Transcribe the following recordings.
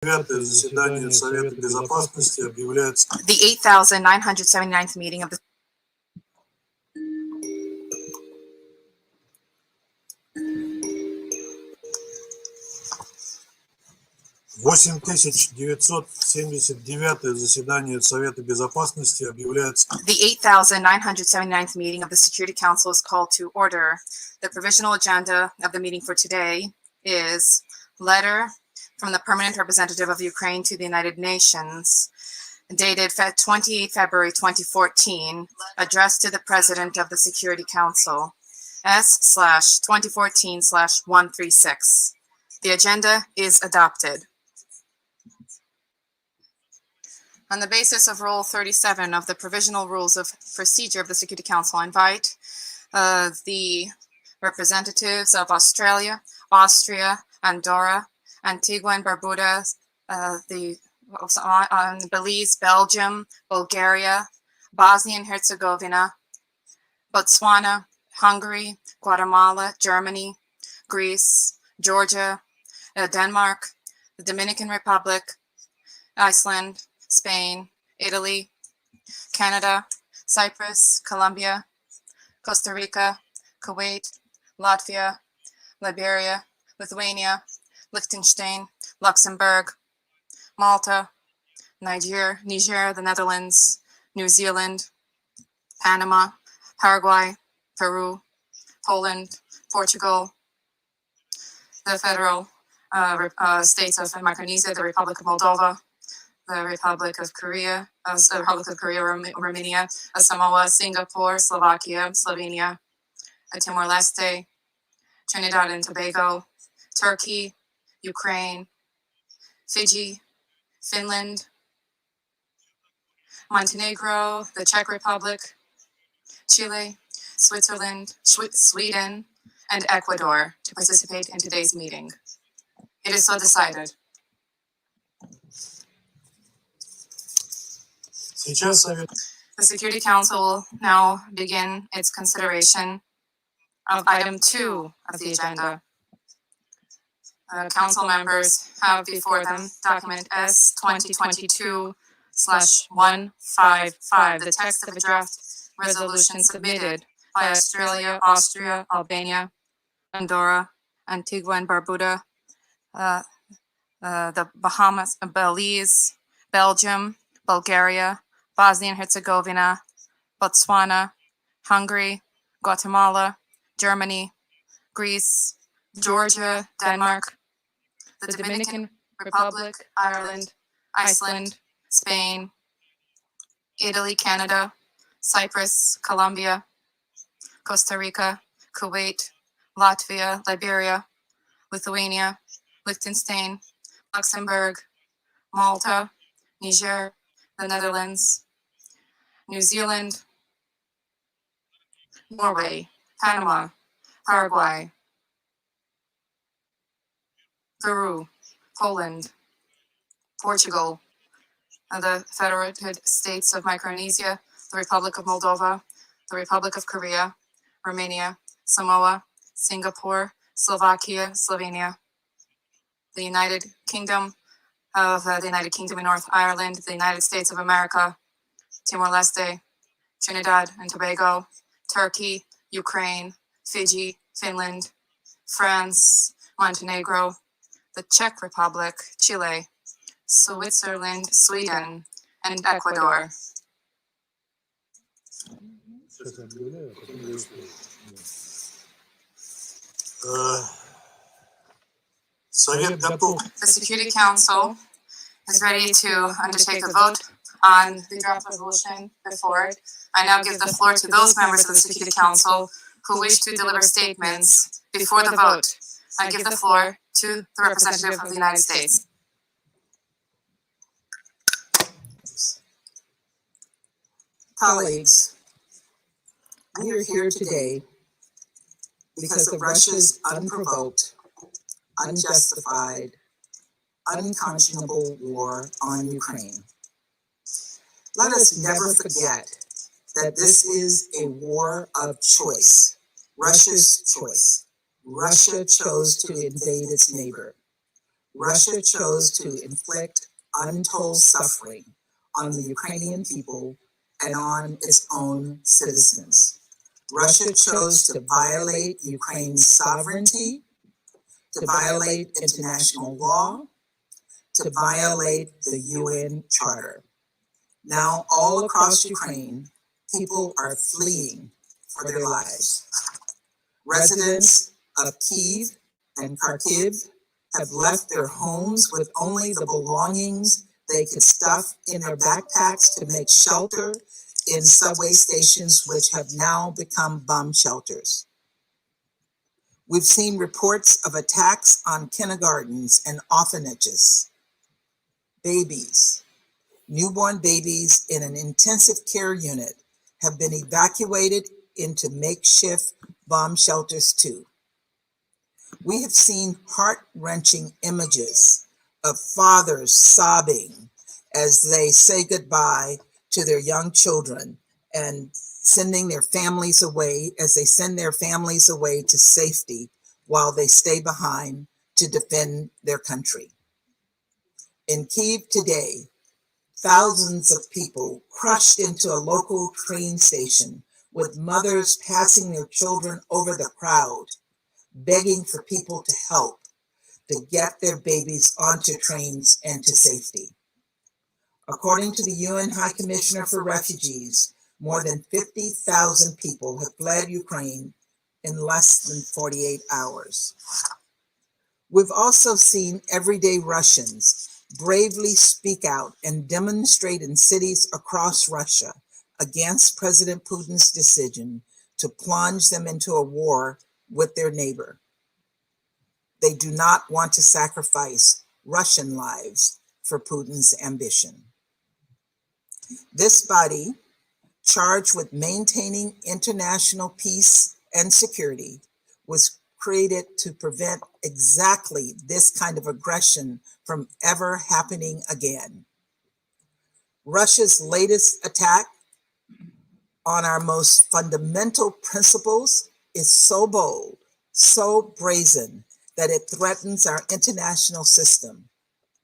Девятое заседание Совета Безопасности объявляется. The 8,979th meeting of the 8979 заседание Совета Безопасности объявляется. The 8,979th meeting of the Security Council is called to order. The provisional agenda of the meeting for today is letter from the Permanent Representative of Ukraine to the United Nations, dated 28 February 2014, addressed to the President of the Security Council, S/2014/136. The agenda is adopted. On the basis of Rule 37 of the Provisional Rules of Procedure of the Security Council, I invite the representatives of Australia, Austria, Andorra, Antigua and Barbuda, Belize, Belgium, Bulgaria, Bosnia and Herzegovina, Botswana, Hungary, Guatemala, Germany, Greece, Georgia, Denmark, the Dominican Republic, Iceland, Spain, Italy, Canada, Cyprus, Colombia, Costa Rica, Kuwait, Latvia, Liberia, Lithuania, Liechtenstein, Luxembourg, Malta, Niger, the Netherlands, New Zealand, Panama, Paraguay, Peru, Poland, Portugal, the Federal States of Micronesia, the Republic of Moldova, the Republic of Korea, Romania, Samoa, Singapore, Slovakia, Slovenia, Timor-Leste, Trinidad and Tobago, Turkey, Ukraine, Fiji, Finland, Montenegro, the Czech Republic, Chile, Switzerland, Sweden, and Ecuador to participate in today's meeting. It is so decided. The Security Council will now begin its consideration of item 2 of the agenda. Council members have before them document S/2022/155, the text of a draft resolution submitted by Australia, Austria, Albania, Andorra, Antigua and Barbuda, the Bahamas, Belize, Belgium, Bulgaria, Bosnia and Herzegovina, Botswana, Hungary, Guatemala, Germany, Greece, Georgia, Denmark, the Dominican Republic, Ireland, Iceland, Spain, Italy, Canada, Cyprus, Colombia, Costa Rica, Kuwait, Latvia, Liberia, Lithuania, Liechtenstein, Luxembourg, Malta, Niger, the Netherlands, New Zealand, Norway, Panama, Paraguay, Peru, Poland, Portugal, the Federated States of Micronesia, the Republic of Moldova, the Republic of Korea, Romania, Samoa, Singapore, Slovakia, Slovenia, the United Kingdom of the United Kingdom and North Ireland, the United States of America, Timor-Leste, Trinidad and Tobago, Turkey, Ukraine, Fiji, Finland, France, Montenegro, the Czech Republic, Chile, Switzerland, Sweden, and Ecuador. The Security Council is ready to undertake a vote on the draft resolution before it. I now give the floor to those members of the Security Council who wish to deliver statements before the vote. I give the floor to the representative of the United States. Colleagues, we are here today because of Russia's unprovoked, unjustified, unconscionable war on Ukraine. Let us never forget that this is a war of choice, Russia's choice. Russia chose to invade its neighbor. Russia chose to inflict untold suffering on the Ukrainian people and on its own citizens. Russia chose to violate Ukraine's sovereignty, to violate international law, to violate the UN Charter. Now, all across Ukraine, people are fleeing for their lives. Residents of Kyiv and Kharkiv have left their homes with only the belongings they could stuff in their backpacks to make shelter in subway stations, which have now become bomb shelters. We've seen reports of attacks on kindergartens and orphanages. Babies, newborn babies in an intensive care unit have been evacuated into makeshift bomb shelters too. We have seen heart-wrenching images of fathers sobbing as they say goodbye to their young children and sending their families away as they send their families away to safety while they stay behind to defend their country. In Kyiv today, thousands of people crushed into a local train station with mothers passing their children over the crowd, begging for people to help to get their babies onto trains and to safety. According to the UN High Commissioner for Refugees, more than 50,000 people have fled Ukraine in less than 48 hours. We've also seen everyday Russians bravely speak out and demonstrate in cities across Russia against President Putin's decision to plunge them into a war with their neighbor. They do not want to sacrifice Russian lives for Putin's ambition. This body, charged with maintaining international peace and security, was created to prevent exactly this kind of aggression from ever happening again. Russia's latest attack on our most fundamental principles is so bold, so brazen, that it threatens our international system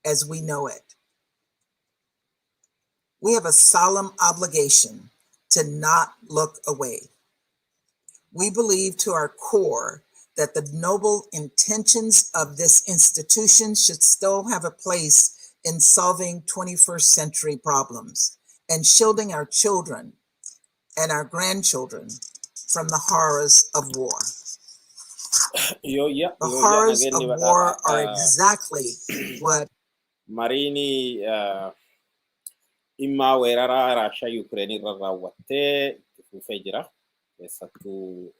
as we know it. We have a solemn obligation to not look away. We believe to our core that the noble intentions of this institution should still have a place in solving 21st century problems and shielding our children and our grandchildren from the horrors of war. The horrors of war are exactly what Marini imma weeraraa Raashaa Yuukireen irra raawwattee itti fufee jira. Keessattuu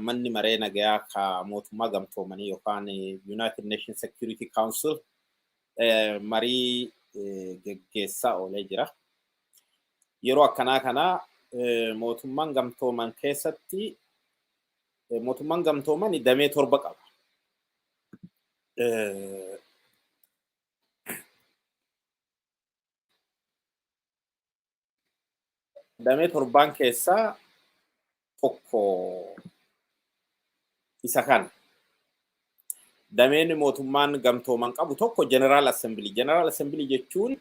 manni maree nagayaa ka mootummaa gamtoomanii yookaan United Nations Security Council marii geggeessaa oolee jira. Yeroo akkanaa kana mootummaan gamtooman keessatti mootummaan gamtooman damee 7 qaba. Damee 7 keessaa tokko isa kana. Dameen mootummaan gamtooman qabu tokko General Assembly. General Assembly jechuun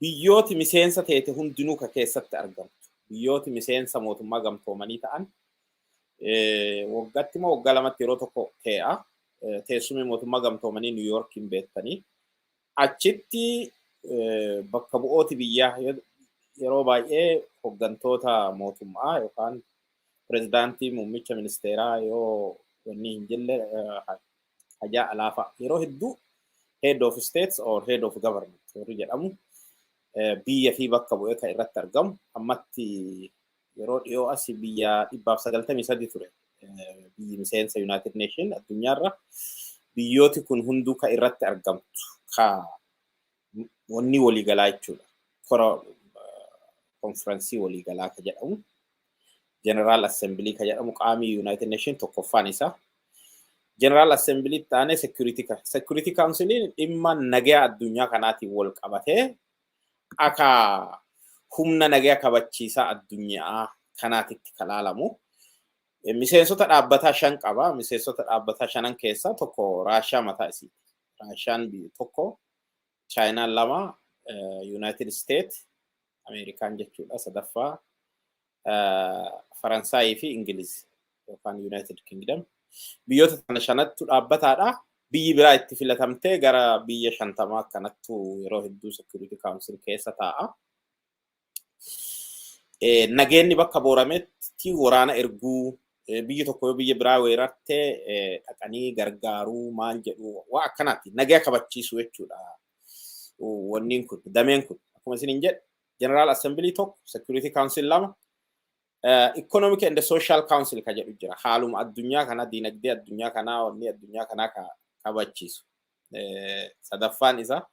biyyooti miseensa ta'e hundinuu ka keessatti argamtu. Biyyooti miseensa mootummaa gamtoomanii ta'an waggaatti moo waggaa lamatti yeroo tokko ta'aa. Teessumni mootummaa gamtoomanii New Yorkin beektanii. Achitti bakka bu'ooti biyyaa yeroo baay'ee hoggantoota mootummaa yookaan pirezidaantii muummicha ministeeraa yoo wanni hin jille hajaa alaafa yeroo hedduu head of states or head of government warri jedhamu biyya fi bakka bu'ee kan irratti argamu ammatti yeroo dhiyoo as biyya 193 ture biyyi miseensa United Nation addunyaarra biyyooti kun hunduu kan irratti argamtu ka wanni waliigalaa jechuudha. Konferansii waliigalaa ka jedhamu General Assembly ka jedhamu qaamii United Nation tokkoffaan isaa. General Assembly taane Security Council dhimma nagayaa addunyaa kanaatiin wal qabatee akka humna nagayaa kabachiisaa addunyaa kanaatitti kalaalamu. Miseensota dhaabbataa 5 qaba. Miseensota dhaabbataa 5 keessaa tokko Raashiyaa mataa isii. Raashiyaan biyya tokko, Chaayinaan 2, United States, Ameerikaan jechuudha sadaffaa, Faransaayii fi Ingiliz yookaan United Kingdom. Biyyoota kana 5tu dhaabbataadha. Biyyi biraa itti filatamtee gara biyya 50 akkanattu yeroo hedduu Security Council keessa taa'a. Nageenni bakka boorametti waraana erguu biyyi tokko biyya biraa weerartee dhaqanii gargaaruu maal jedhu waa akkanaatti nagaa kabachiisuu jechuudha. Wanniin kun dameen kun akkuma isin jedhe General Assembly tokko, Security Council 2, Economic and Social Council ka jedhu jira. Haaluma addunyaa kana diinagdee addunyaa kana wanni addunyaa kana kabachiisu. Sadaffaan isa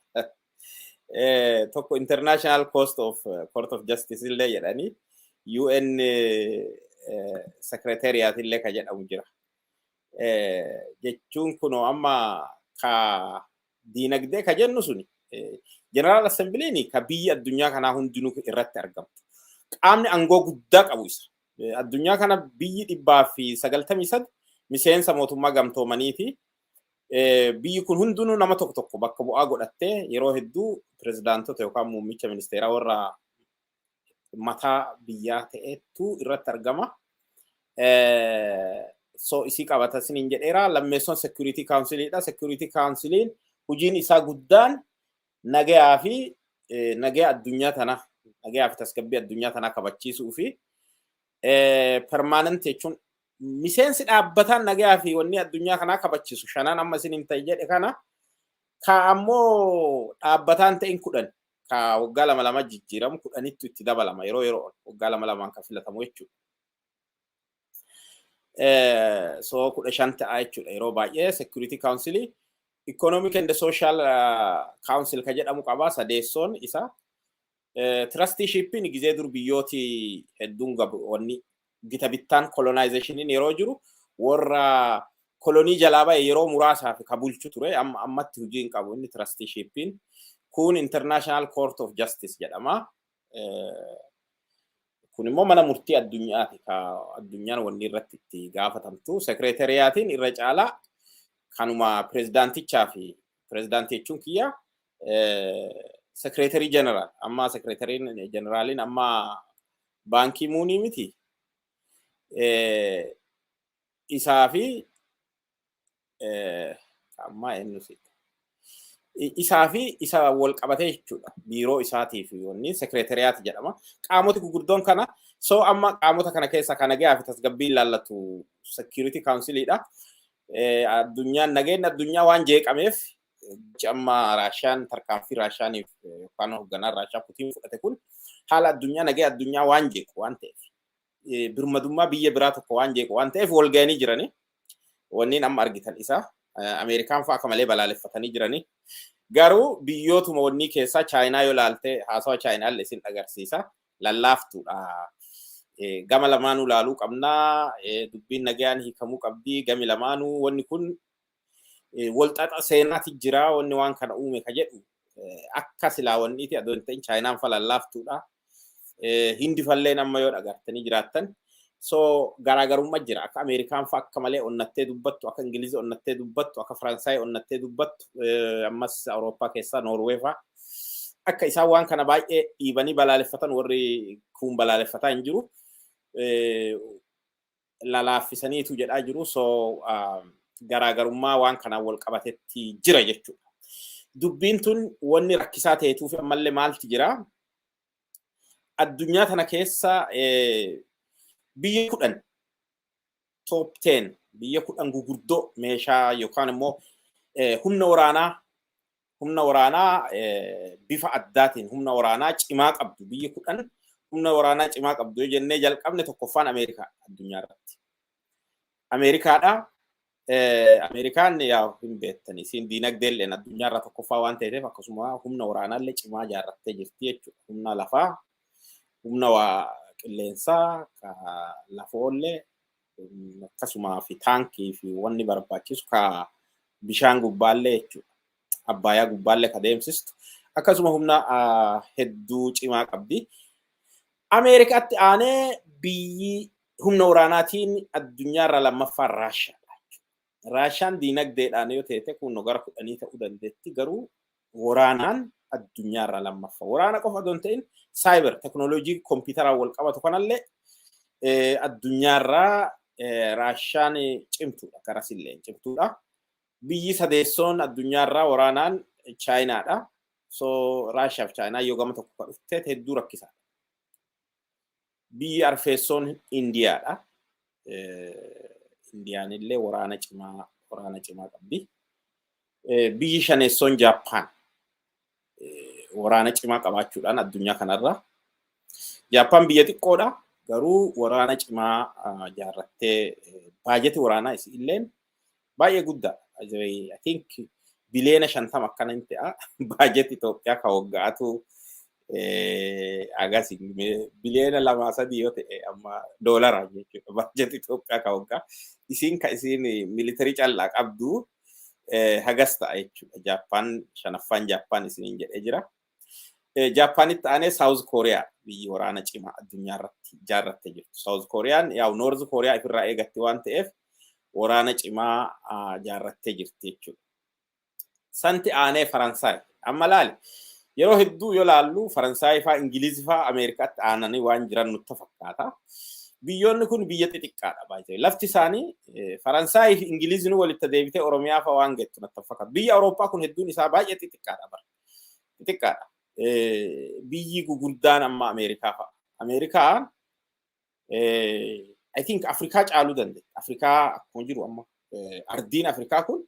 tokko International Court of Justice illee jedhanii UN Secretariat illee ka jedhamu jira. Jechuun kunoo amma ka diinagdee ka jennu suni General Assembly ka biyya addunyaa kanaa hundinuu irratti argamtu. Qaamni aangoo guddaa qabu isa. Addunyaa kana biyyi 193 miseensa mootummaa gamtoomaniiti. Biyyi kun hundinuu nama tokko tokko bakka bu'aa godhattee yeroo hedduu pirezidaantota yookaan muummicha ministeeraa warra mataa biyyaa ta'etu irratti argama. So isii qabata sinin jedheera lammeessoon Security Councilidha. Security Counciliin hojiin isaa guddaan nagayaa fi nagaa addunyaa tana nagaa fi tasgabbii addunyaa tana kabachiisuu fi permanent jechuun miseensi dhaabbataan nagaa fi wanni addunyaa kanaa kabachiisu 5 amma sinin ta'e jedhe kana ka ammoo dhaabbataan ta'in 10 ka waggaa 2 jijjiiramu 10 itti dabalama yeroo waggaa 2 kan filatamu jechuudha. So 15 ta'a jechuudha yeroo baay'ee Security Council. Economic and Social Council ka jedhamu qaba sadeessoon isa. Trusteeshipin gizee dur biyyooti hedduun wanni gita bittaan colonizationiin yeroo jiru warra kolonii jalaa ba'e yeroo muraasaaf ka bulchu ture ammatti hojiin qabu inni trusteeshipin kun International Court of Justice jedhama. Kun immoo mana murtii addunyaati ka addunyaan wanni irratti itti gaafatamtu. Secretariatiin irra caalaa kanuma prezidaantichaa fi prezidaantii jechuun kiyya Secretary General amma Secretary Generalin amma baankii muunii miti. Isaa fi amma ennusi isaa fi isa wal qabatee jechuudha. Biiroo isaatii fi wanni Secretariat jedhama. Qaamota gurguddoon kana so amma qaamota kana keessa kana nagaa fi tasgabbii ilaallatu Security Councilidha. Addunyaan nageenya addunyaa waan jeeqameef amma Raashiyaan tarkaanfii Raashiyaaniif yookaan hoogganaan Raashiyaa Putiin fudhate kun haala addunyaa nageenya addunyaa waan jeequ waan ta'eef birmadummaa biyya biraa tokko waan jeequ waan ta'eef wal ga'anii jirani. Wanniin amma argitan isa Ameerikaan fa'aa akka malee balaaleffatanii jirani. Garuu biyyootuma wanni keessaa Chaayinaa yoo ilaalte haasawa Chaayinaa illee isin agarsiisa. Lallaaftuudha. Gama lamaanuu laaluu qabnaa. Dubbiin nagayaan hiikamuu qabdi. Gami lamaanuu wanni kun walxaxa seenaati jira. Wanni waan kana uume ka jedhu akka silaa wanniiti adoon ta'in Chaayinaan fa lallaaftuudha. Hindi falleen amma yoo dhagartanii jiraattan. So garaagarummaa jira. Akka Ameerikaan fa akka malee onnattee dubbattu, akka Ingilizii onnattee dubbattu, akka Faransaay onnattee dubbattu, ammas Awurooppaa keessaa Noorwee fa akka isaan waan kana baay'ee dhiibanii balaaleffatan warri kun balaaleffataa hin jiru. Lalaafisaniitu jedhaa jiru. So garaagarummaa waan kana wal qabatetti jira jechuudha. Dubbiin tun wanni rakkisaa ta'eetuuf ammallee maalti jira? Addunyaa tana keessa biyya 10 top 10 biyya 10 gurguddoo meeshaa yookaan immoo humna waraanaa bifa addaatiin humna waraanaa cimaa qabdu biyya 10 humna waraanaa cimaa qabdu jennee jalqabne tokkoffaan Ameerikaa addunyaa irratti. Ameerikaadha. Ameerikaan yaa hin beektani isin diinagdeelleen addunyaa irraa tokkoffaa waan ta'eef akkasuma humna waraanaallee cimaa ijaarrattee jirti jechuudha. Humna lafaa, humna qilleensaa, lafoollee akkasuma fi taankii fi wanni barbaachisu ka bishaan gubbaallee jechuudha. Abbayaa gubbaallee ka deemsistu akkasuma humna hedduu cimaa qabdi. Ameerikaatti aanee biyyi humna waraanaatiin addunyaarra lammaffaa Raashiyaadha. Raashiyaan diinagdeedhaan yoo ta'e kun gara 10 ta'uu dandeetti garuu waraanaan addunyaarra lammaffaa. Waraana qofa osoo hin ta'in saayibar teknooloojii kompiitaraan wal qabatu kanallee addunyaarraa Raashiyaan cimtuudha karasillee cimtuudha. Biyyi sadeessoon addunyaarraa waraanaan Chaayinaadha. So Raashiyaa fi Chaayinaa yoo gama tokko dhufte hedduu rakkisaadha. Biyyi arfeessoon Indiyaadha. Indiyaan illee waraana cimaa qabdi. Biyyi shaneessoon Jaappaan waraana cimaa qabaachuudhaan addunyaa kanarra. Jaappaan biyya xiqqoodha garuu waraana cimaa jaarrattee baajeti waraanaa illee baay'ee guddaa. I think biliyeena 50 akkana hin ta'a baajeti Itoophiyaa ka waggaatu agasi biliyeena 2-3 yoo ta'e amma doolara jechuudha baajeti Itoophiyaa ka waggaa isin militarii callaa qabdu hagas ta'a jechuudha. Jaappaan shanaffaan Jaappaan isiniin jedhee jira. Jaappaanitti aanee South Korea biyyi waraana cimaa addunyaarratti jaarrattee jirtu. South Koreaan yaa'u North Korea ifirraa eegatti waan ta'eef waraana cimaa jaarrattee jirti jechuudha. Santi aanee Faransaay. Amma laali yeroo hedduu yoo laallu Faransaay faa Ingiliizi faa Ameerikaatti aananii waan jiran nutti fakkaata. Biyyoonni kun biyya xixiqqaadha baay'ee. Lafti isaanii Faransaay fi Ingiliiziin walitti deebitee Oromiyaa faa waan gettu nutti fakkaata. Biyya Awurooppaa kun hedduun isaa baay'ee xixiqqaadha bara. Xixiqqaadha. Biyyi gurguddaan amma Ameerikaa fa'a. Ameerikaan I think Afrikaa caaluu dandeenya. Afrikaa akkuma jiru amma ardiin Afrikaa kun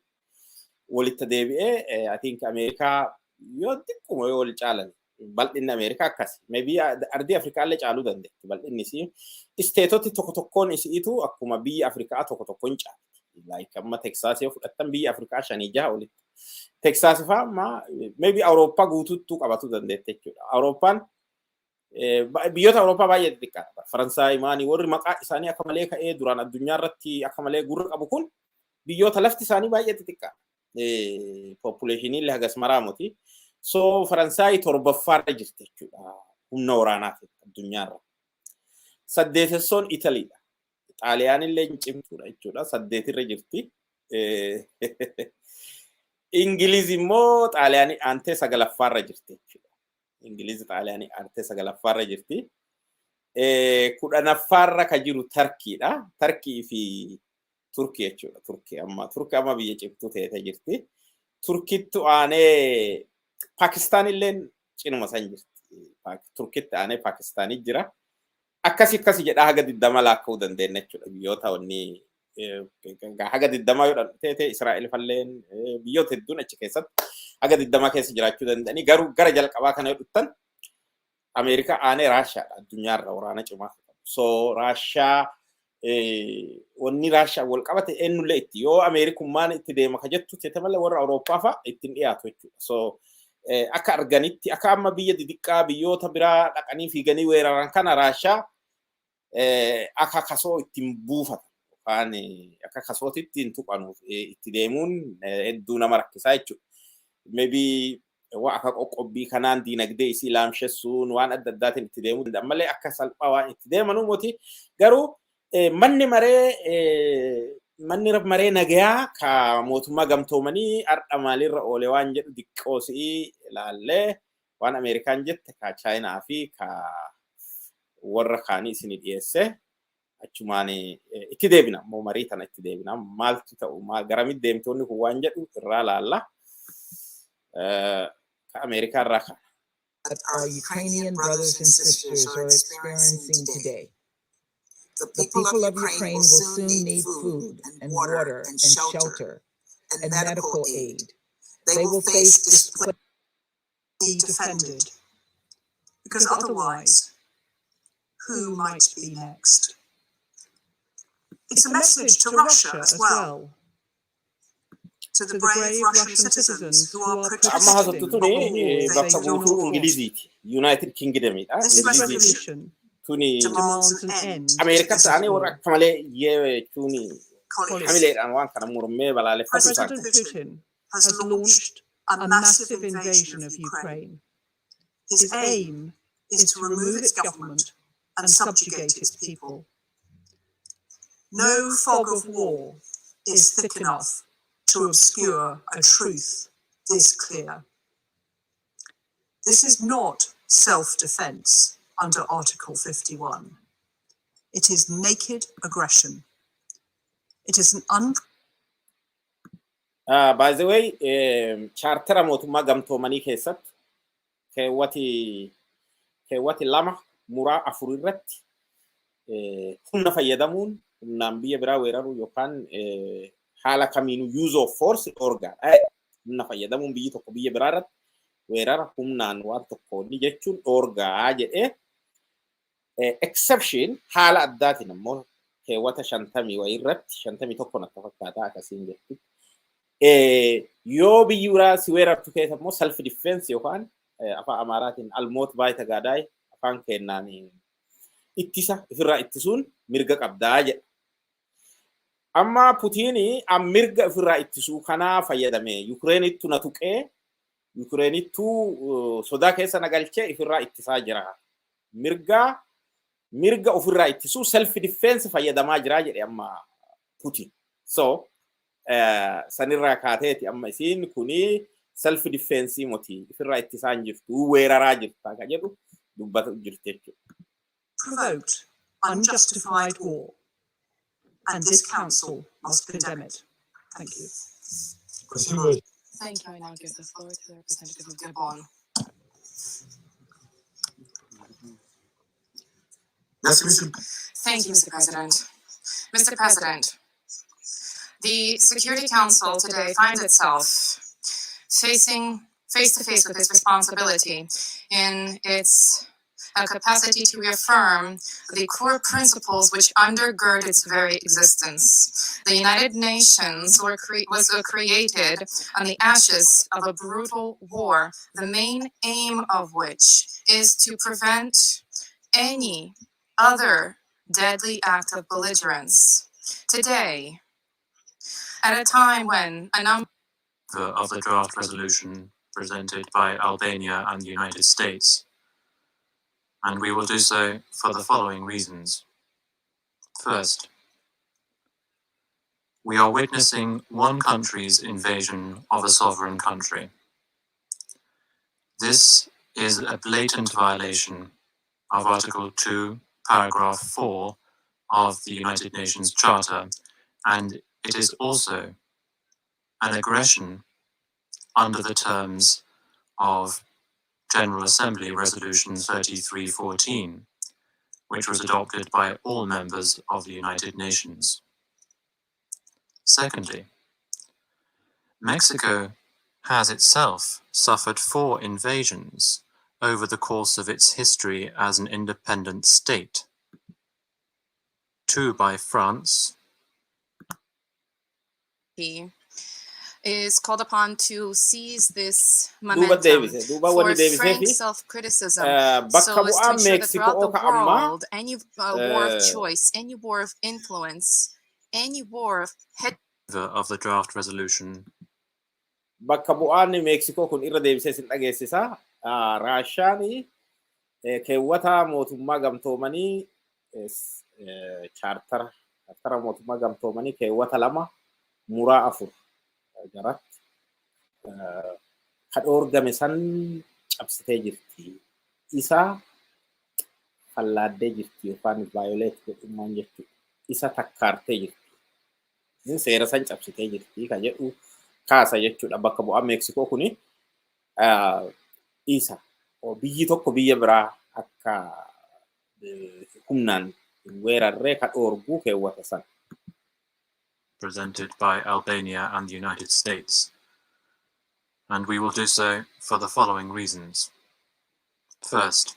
walitti deebi'ee I think Ameerikaa yoo xiqquma yoo wal caalan bal'inni Ameerikaa akkasi. Maybe ardii Afrikaallee caaluu dandeetti bal'inni isii. Isteetoti tokko tokkoon isiitu akkuma biyya Afrikaa tokko tokkoon caalti. Like amma Teksaasii fudhattan biyya Afrikaa 5-6 walitti. Teksaas fa'aa maybe Awurooppaa guutuutu qabatu dandeetti jechuudha. Awurooppaan biyyoota Awurooppaa baay'ee xixiqqaadha. Faransaay maanii warri maqaa isaanii akka malee ka'ee duraan addunyaa irratti akka malee gurra qabu kun biyyoota lafti isaanii baay'ee xixiqqaadha. Population illee hagas maraamuti. So Faransaay 7ffaarra jirti jechuudha. Humna waraanaaf addunyaarra. 8essoon Italiidha. Xaaliyaan illee cimtuudha jechuudha. 8irra jirti. Ingiliizi immoo Xaaliyaanii aantee 9ffaarra jirti jechuudha. Ingiliizi Xaaliyaanii aantee 9ffaarra jirti. 10ffaarra ka jiru Tarkiidha. Tarkii fi Turkii jechuudha. Turkii amma biyya cimtuu ta'ee jirti. Turkiitti aanee Paakistaan illee cinuma san jirti. Turkiitti aanee Paakistaanii jira. Akkasi jedhaa haga 20 laakka'uu dandeenya jechuudha. Biyyoota wanni haga 20 yoo ta'e Israa'el falleen biyyoota hedduun achi keessatti haga 20 keessa jiraachuu danda'anii garuu gara jalqabaa kana yoo dhuftan Ameerikaa aanee Raashiyaadha addunyaarra waraana cimaa. So Raashiyaa wanni Raashiyaa wal qabate eenyullee itti yoo Ameerikummaan itti deema ka jettu ta'e malee warra Awurooppaa fa'a ittiin dhiyaatu jechuudha. So akka arganitti akka amma biyya xixiqqaa biyyoota biraa dhaqanii fiiganii weeraran kana Raashiyaa akka kasoo ittiin buufata. Akka kasootitti hin tuqanuuf itti deemuun hedduu nama rakkisaa jechuudha. Maybe waan akka qoqqobbii kanaan diinagdee isii laamshessuun waan adda addaatiin itti deemuu danda'a malee akka salphaa waan itti deemanuu moti garuu manni maree Nageyaa ka mootummaa gamtoomanii har'a maalirra oole waan jedhu diqqoosii ilaallee waan Ameerikaan jette ka Chaayinaa fi ka warra kaanii isinii dhiyeesse. Achumaan itti deebina moo marii tana itti deebina maaltu ta'u garamitti deemtoonni kun waan jedhu irraa laalla ka Ameerikaa irraa kana. That our Ukrainian brothers and sisters are experiencing today. The people of Ukraine will soon need food and water and shelter and medical aid. They will face displacement, be defended, because otherwise, who might be next? It's a message to Russia as well. To the brave Russian citizens who are protesting for war. United Kingdom. This resolution demands an end. America tani warra kamale ye tuni. President Putin has launched a massive invasion of Ukraine. His aim is to remove its government and subjugate its people. No fog of war is thick enough to obscure a truth this clear. This is not self-defense under Article 51. It is naked aggression. It is an by the way, chartera mootummaa gamtoomanii keessatti keewwati lama muraa afur irratti humna fayyadamuun humnaan biyya biraa weeraruu yookaan haala kamiinuu use of force orgaadha. Humna fayyadamuun biyyi tokko biyya biraa irratti weerara humnaan waan tokko ni jechuun orgaa jedhee exception haala addaatiin ammoo keewwata 50 wayii irratti 51 natti fakkaata akkasiin jettu. Yoo biyyi biraa si weerartu keessa ammoo self defense yookaan afaan Amaaraatiin almoot baay'ita gaadaay afaan kennaan ittisa ofirraa ittisuun mirga qabdaa jedha. Amma Puutiini mirga ofirraa ittisuu kanaa fayyadamee Yukireenitti na tuqee Yukireenitti sodaa keessa na galchee ofirraa ittisaa jira. Mirga ofirraa ittisuu self defense fayyadamaa jira jedhe amma Puutiin. So sanirraa kaateeti amma isiin kuni self defense moti ofirraa ittisaan jirtu weeraraa jirta ka jedhu dubbata jirti jechuudha. Provoked unjustified war, and this council must condemn it. Thank you. Thank you. I now give the floor to the representative of Gabon. Thank you, Mr. President. Mr. President, the Security Council today finds itself facing face-to-face with its responsibility in its capacity to reaffirm the core principles which undergird its very existence. The United Nations was created on the ashes of a brutal war, the main aim of which is to prevent any other deadly act of belligerence. Today, at a time when a number of the draft resolution presented by Albania and the United States, and we will do so for the following reasons. First, we are witnessing one country's invasion of a sovereign country. This is a blatant violation of Article 2, Paragraph 4 of the United Nations Charter, and it is also an aggression under the terms of General Assembly Resolution 3314, which was adopted by all members of the United Nations. Secondly, Mexico has itself suffered 4 invasions over the course of its history as an independent state. 2 by France. He is called upon to seize this momentum for frank self-criticism, so as to ensure that throughout the world, any war of choice, any war of influence, any war of the draft resolution. Bakka bu'aan Meeksikoo kun irra deebisee sin dhageessisa. Raashaan keewwata mootummaa gamtoomanii chaartara mootummaa gamtoomanii keewwata 2 muraa 4 jaratti kan orgame san cabsitee jirti. Isa fallaaddee jirti yookaan violate godhumaan jechuudha. Isa takkaartee jirti. Isin seera san cabsitee jirti kan jedhu kaasa jechuudha. Bakka bu'aa Meeksikoo kuni isa biyyi tokko biyya biraa akka humnaan weerarree kan orguu keewwata san. Presented by Albania and the United States, and we will do so for the following reasons. First,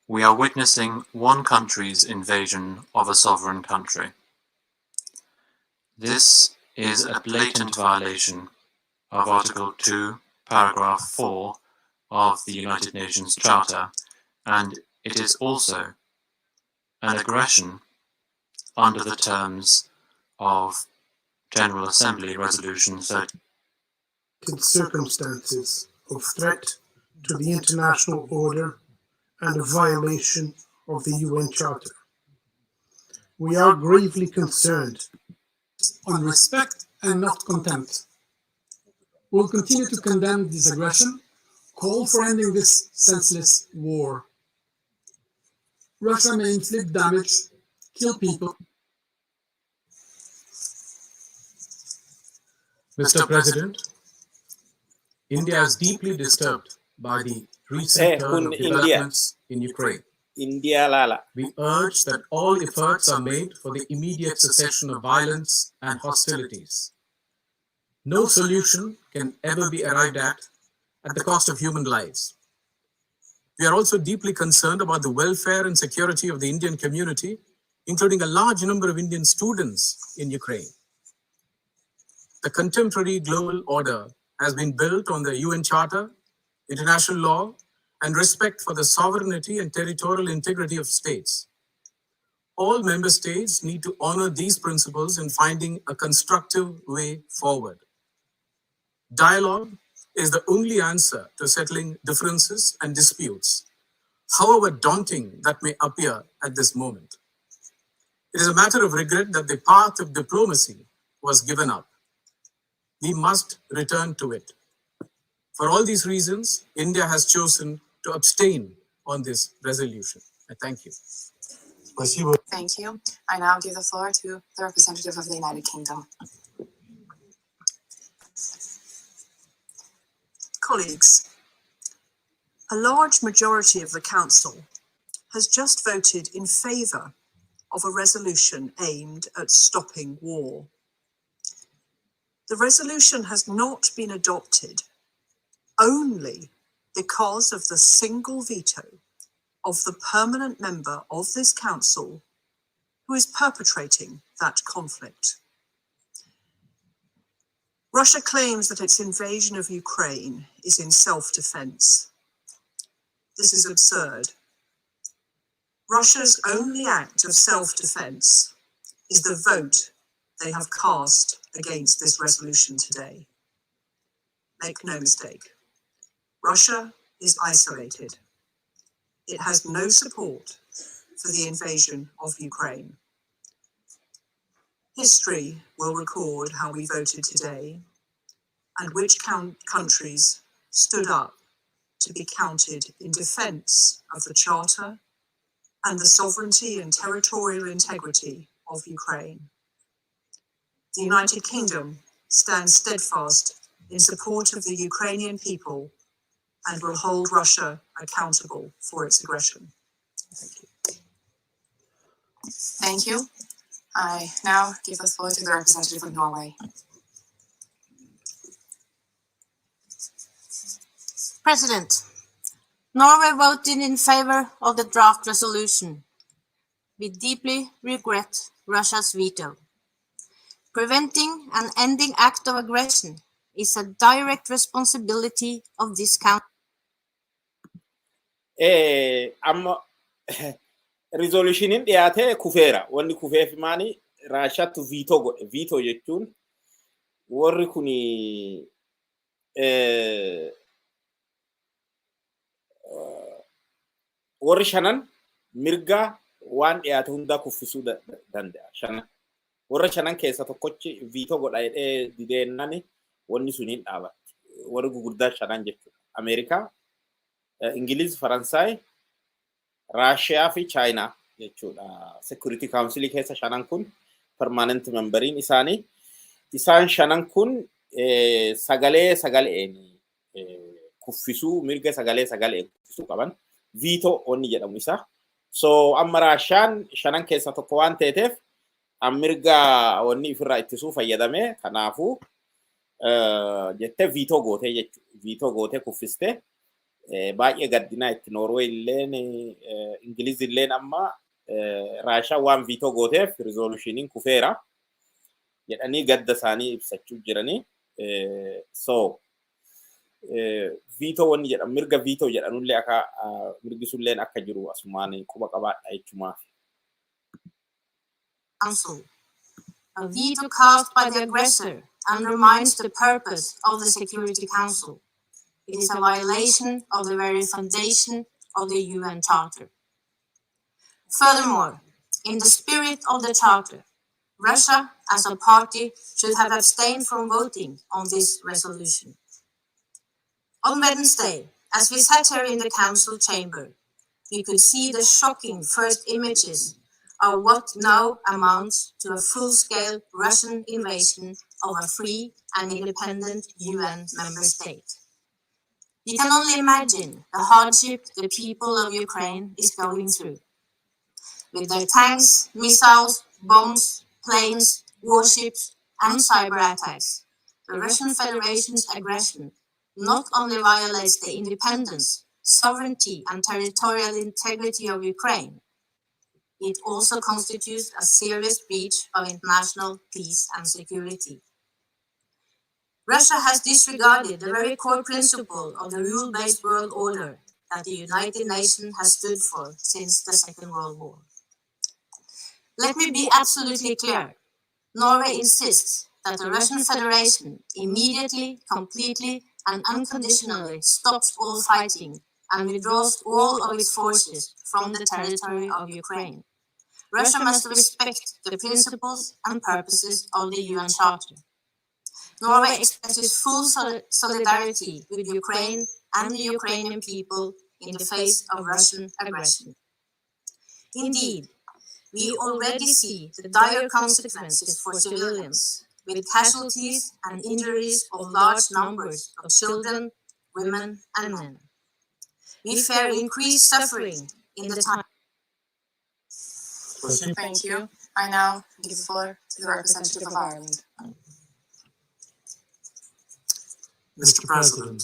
we are witnessing one country's invasion of a sovereign country. This is a blatant violation of Article 2, Paragraph 4 of the United Nations Charter, and it is also an aggression under the terms of General Assembly Resolution 30. Circumstances of threat to the international order and a violation of the UN Charter. We are gravely concerned on respect and not contempt. We'll continue to condemn this aggression, call for ending this senseless war. Russia may inflict damage, kill people. Mr. President, India is deeply disturbed by the recent turn of developments in Ukraine. India lala. We urge that all efforts are made for the immediate cessation of violence and hostilities. No solution can ever be arrived at the cost of human lives. We are also deeply concerned about the welfare and security of the Indian community, including a large number of Indian students in Ukraine. The contemporary global order has been built on the UN Charter, international law, and respect for the sovereignty and territorial integrity of states. All member states need to honor these principles in finding a constructive way forward. Dialogue is the only answer to settling differences and disputes, however daunting that may appear at this moment. It is a matter of regret that the path of diplomacy was given up. We must return to it. For all these reasons, India has chosen to abstain on this resolution. I thank you. Thank you. I now give the floor to the representative of the United Kingdom. Colleagues, a large majority of the Council has just voted in favour of a resolution aimed at stopping war. The resolution has not been adopted only because of the single veto of the permanent member of this Council who is perpetrating that conflict. Russia claims that its invasion of Ukraine is in self-defense. This is absurd. Russia's only act of self-defense is the vote they have cast against this resolution today. Make no mistake, Russia is isolated. It has no support for the invasion of Ukraine. History will record how we voted today and which countries stood up to be counted in defence of the Charter and the sovereignty and territorial integrity of Ukraine. The United Kingdom stands steadfast in support of the Ukrainian people and will hold Russia accountable for its aggression. Thank you. Thank you. I now give the floor to the representative of Norway. President, Norway voted in favor of the draft resolution. We deeply regret Russia's veto. Preventing and ending act of aggression is a direct responsibility of this country. Amma resolutionin dhiyaate kufeera. Wanni kufeef maani Raashaatu viitoo godhe. Viitoo jechuun warri kuni warri shanan mirga waan dhiyaate hundaa kuffisuu danda'a. Shanan. Warra shanan keessa tokkochi viitoo godha jedhee dideennani wanni sun hin dhaabatti. Warri gugurdaa shanan jechuudha. Ameerikaa, Ingiliz, Faransaay, Raashiyaa fi Chaayinaa jechuudha. Security Council keessa shanan kun permanent memberiin isaanii. Isaan shanan kun sagaleen kuffisuu mirga sagaleen kuffisuu qaban. Viitoo wanni jedhamu isa. So amma Raashiyaan shanan keessa tokko waan ta'eef mirga wanni ifirraa ittisuu fayyadame kanaafuu jettee viitoo gootee jechuudha. Viitoo gootee kuffistee baay'ee gaddinaa itti Norway illeen Ingiliz illeen amma Raashiyaa waan viitoo gooteef resolutionin kufeera jedhanii gadda isaanii ibsachuu jiranii. So viitoo wanni jedhamu mirga viitoo jedhanullee akka mirgisulleen akka jiru asumaan quba qabaadha jechumaaf. Council. A veto cast by the aggressor undermines the purpose of the Security Council. It is a violation of the very foundation of the UN Charter. Furthermore, in the spirit of the Charter, Russia as a party should have abstained from voting on this resolution. On Wednesday, as we sat here in the Council chamber, we could see the shocking first images of what now amounts to a full-scale Russian invasion of a free and independent UN member state. You can only imagine the hardship the people of Ukraine is going through. With their tanks, missiles, bombs, planes, warships, and cyber attacks, the Russian Federation's aggression not only violates the independence, sovereignty, and territorial integrity of Ukraine, it also constitutes a serious breach of international peace and security. Russia has disregarded the very core principle of the rule-based world order that the United Nations has stood for since the Second World War. Let me be absolutely clear. Norway insists that the Russian Federation immediately, completely, and unconditionally stops all fighting and withdraws all of its forces from the territory of Ukraine. Russia must respect the principles and purposes of the UN Charter. Norway expresses full solidarity with Ukraine and the Ukrainian people in the face of Russian aggression. Indeed, we already see the dire consequences for civilians, with casualties and injuries of large numbers of children, women, and men. We fear increased suffering in the time. Thank you. I now give the floor to the representative of Ireland. Mr. President,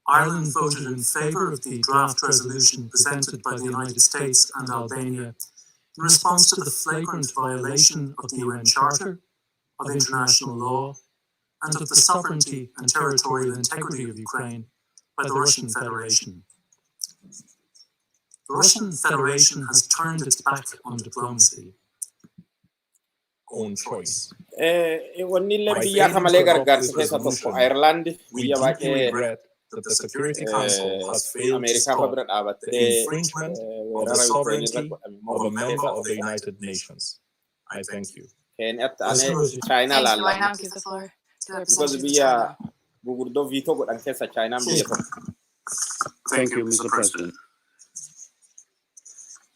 Ireland voted in favour of the draft resolution presented by the United States and Albania in response to the flagrant violation of the UN Charter, of international law, and of the sovereignty and territorial integrity of Ukraine by the Russian Federation. The Russian Federation has turned its back on diplomacy. Own choice. Wanni biyya kamalee gargaarsa keessa tokko Ireland We biyya deeply baay'ee regret that the Security Council has failed to Ameerikaa fa stop bira the dhaabattee infringement of the weerara Ukraine irra sovereignty godhame of a member of the United Nations. I thank you. Keeniyaatti aanee China Thank you. I now laallama. give the floor to the Because representative of biyya China. gurguddoo viitoo godhan keessa Chinaan biyya tokko. Thank you, Mr. President.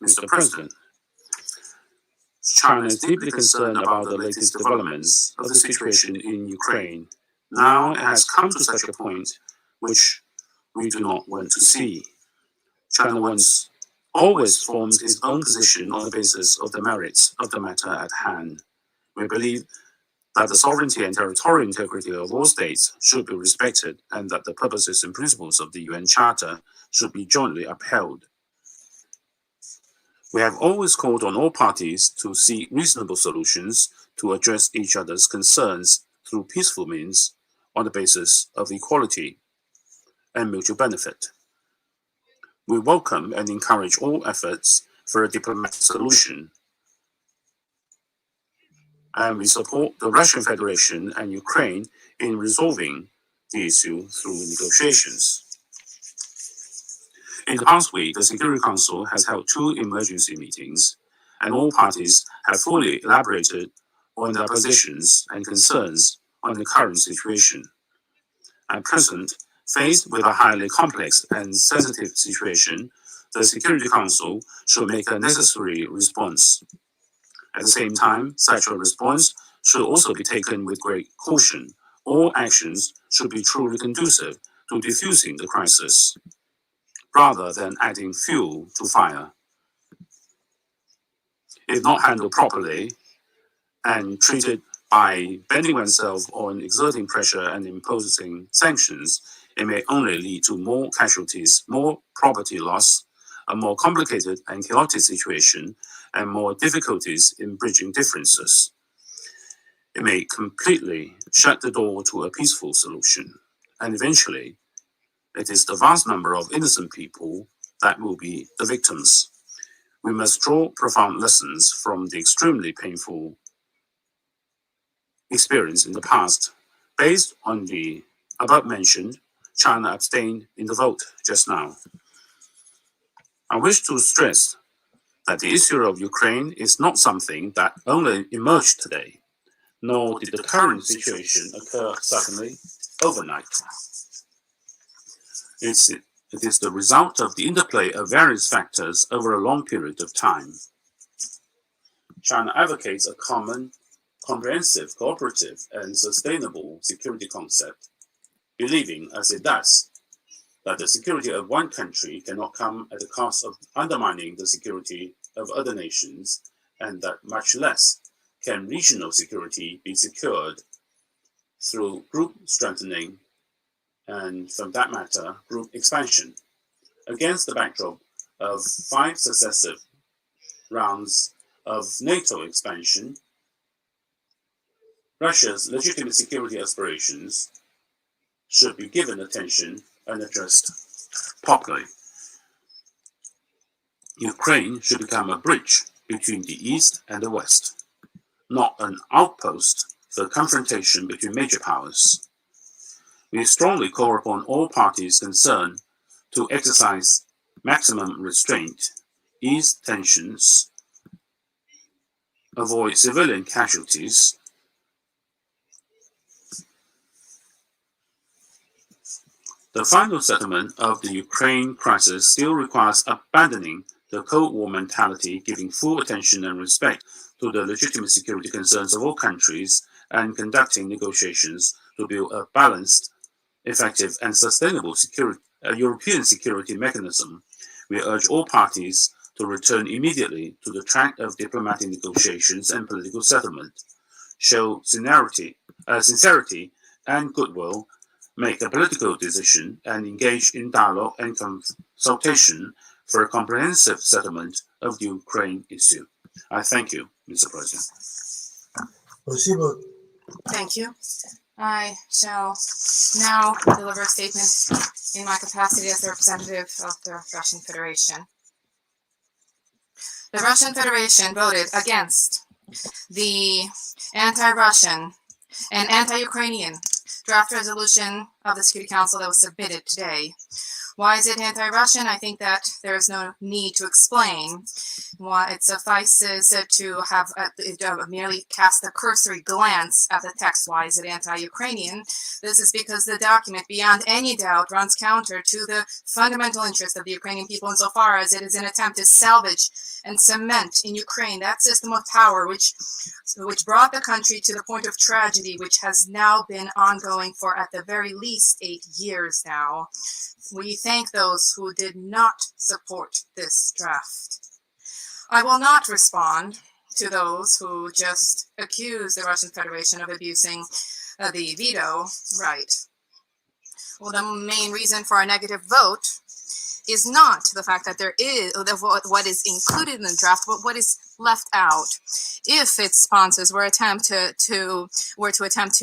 Mr. President, China is deeply concerned about the latest developments of the situation in Ukraine. Now it has come to such a point which we do not want to see. China once always formed its own position on the basis of the merits of the matter at hand. We believe that the sovereignty and territorial integrity of all states should be respected and that the purposes and principles of the UN Charter should be jointly upheld. We have always called on all parties to seek reasonable solutions to address each other's concerns through peaceful means on the basis of equality and mutual benefit. We welcome and encourage all efforts for a diplomatic solution, and we support the Russian Federation and Ukraine in resolving the issue through negotiations. In the past week, the Security Council has held 2 emergency meetings, and all parties have fully elaborated on their positions and concerns on the current situation. At present, faced with a highly complex and sensitive situation, the Security Council should make a necessary response. At the same time, such a response should also be taken with great caution. All actions should be truly conducive to diffusing the crisis, rather than adding fuel to fire. If not handled properly and treated by bending oneself on exerting pressure and imposing sanctions, it may only lead to more casualties, more property loss, a more complicated and chaotic situation, and more difficulties in bridging differences. It may completely shut the door to a peaceful solution, and eventually, it is the vast number of innocent people that will be the victims. We must draw profound lessons from the extremely painful experience in the past. Based on the above mentioned, China abstained in the vote just now. I wish to stress that the issue of Ukraine is not something that only emerged today, nor did the current situation occur suddenly overnight. It is the result of the interplay of various factors over a long period of time. China advocates a common, comprehensive, cooperative, and sustainable security concept, believing, as it does, that the security of one country cannot come at the cost of undermining the security of other nations, and that much less can regional security be secured through group strengthening and, from that matter, group expansion. Against the backdrop of 5 successive rounds of NATO expansion, Russia's legitimate security aspirations should be given attention and addressed properly. Ukraine should become a bridge between the East and the West, not an outpost for confrontation between major powers. We strongly call upon all parties concerned to exercise maximum restraint, ease tensions, avoid civilian casualties, the final settlement of the Ukraine crisis still requires abandoning the Cold War mentality, giving full attention and respect to the legitimate security concerns of all countries, and conducting negotiations to build a balanced, effective, and sustainable European security mechanism. We urge all parties to return immediately to the track of diplomatic negotiations and political settlement, show sincerity and goodwill, make a political decision, and engage in dialogue and consultation for a comprehensive settlement of the Ukraine issue. I thank you, Mr. President. Thank you. I shall now deliver a statement in my capacity as the representative of the Russian Federation. The Russian Federation voted against the anti-Russian and anti-Ukrainian draft resolution of the Security Council that was submitted today. Why is it anti-Russian? I think that there is no need to explain. Why it suffices to have merely cast a cursory glance at the text. Why is it anti-Ukrainian? This is because the document, beyond any doubt, runs counter to the fundamental interest of the Ukrainian people insofar as it is an attempt to salvage and cement in Ukraine that system of power which brought the country to the point of tragedy, which has now been ongoing for at the very least 8 years now. We thank those who did not support this draft. I will not respond to those who just accuse the Russian Federation of abusing the veto right. Well, the main reason for a negative vote is not the fact that there is what is included in the draft, but what is left out. If its sponsors were attempt to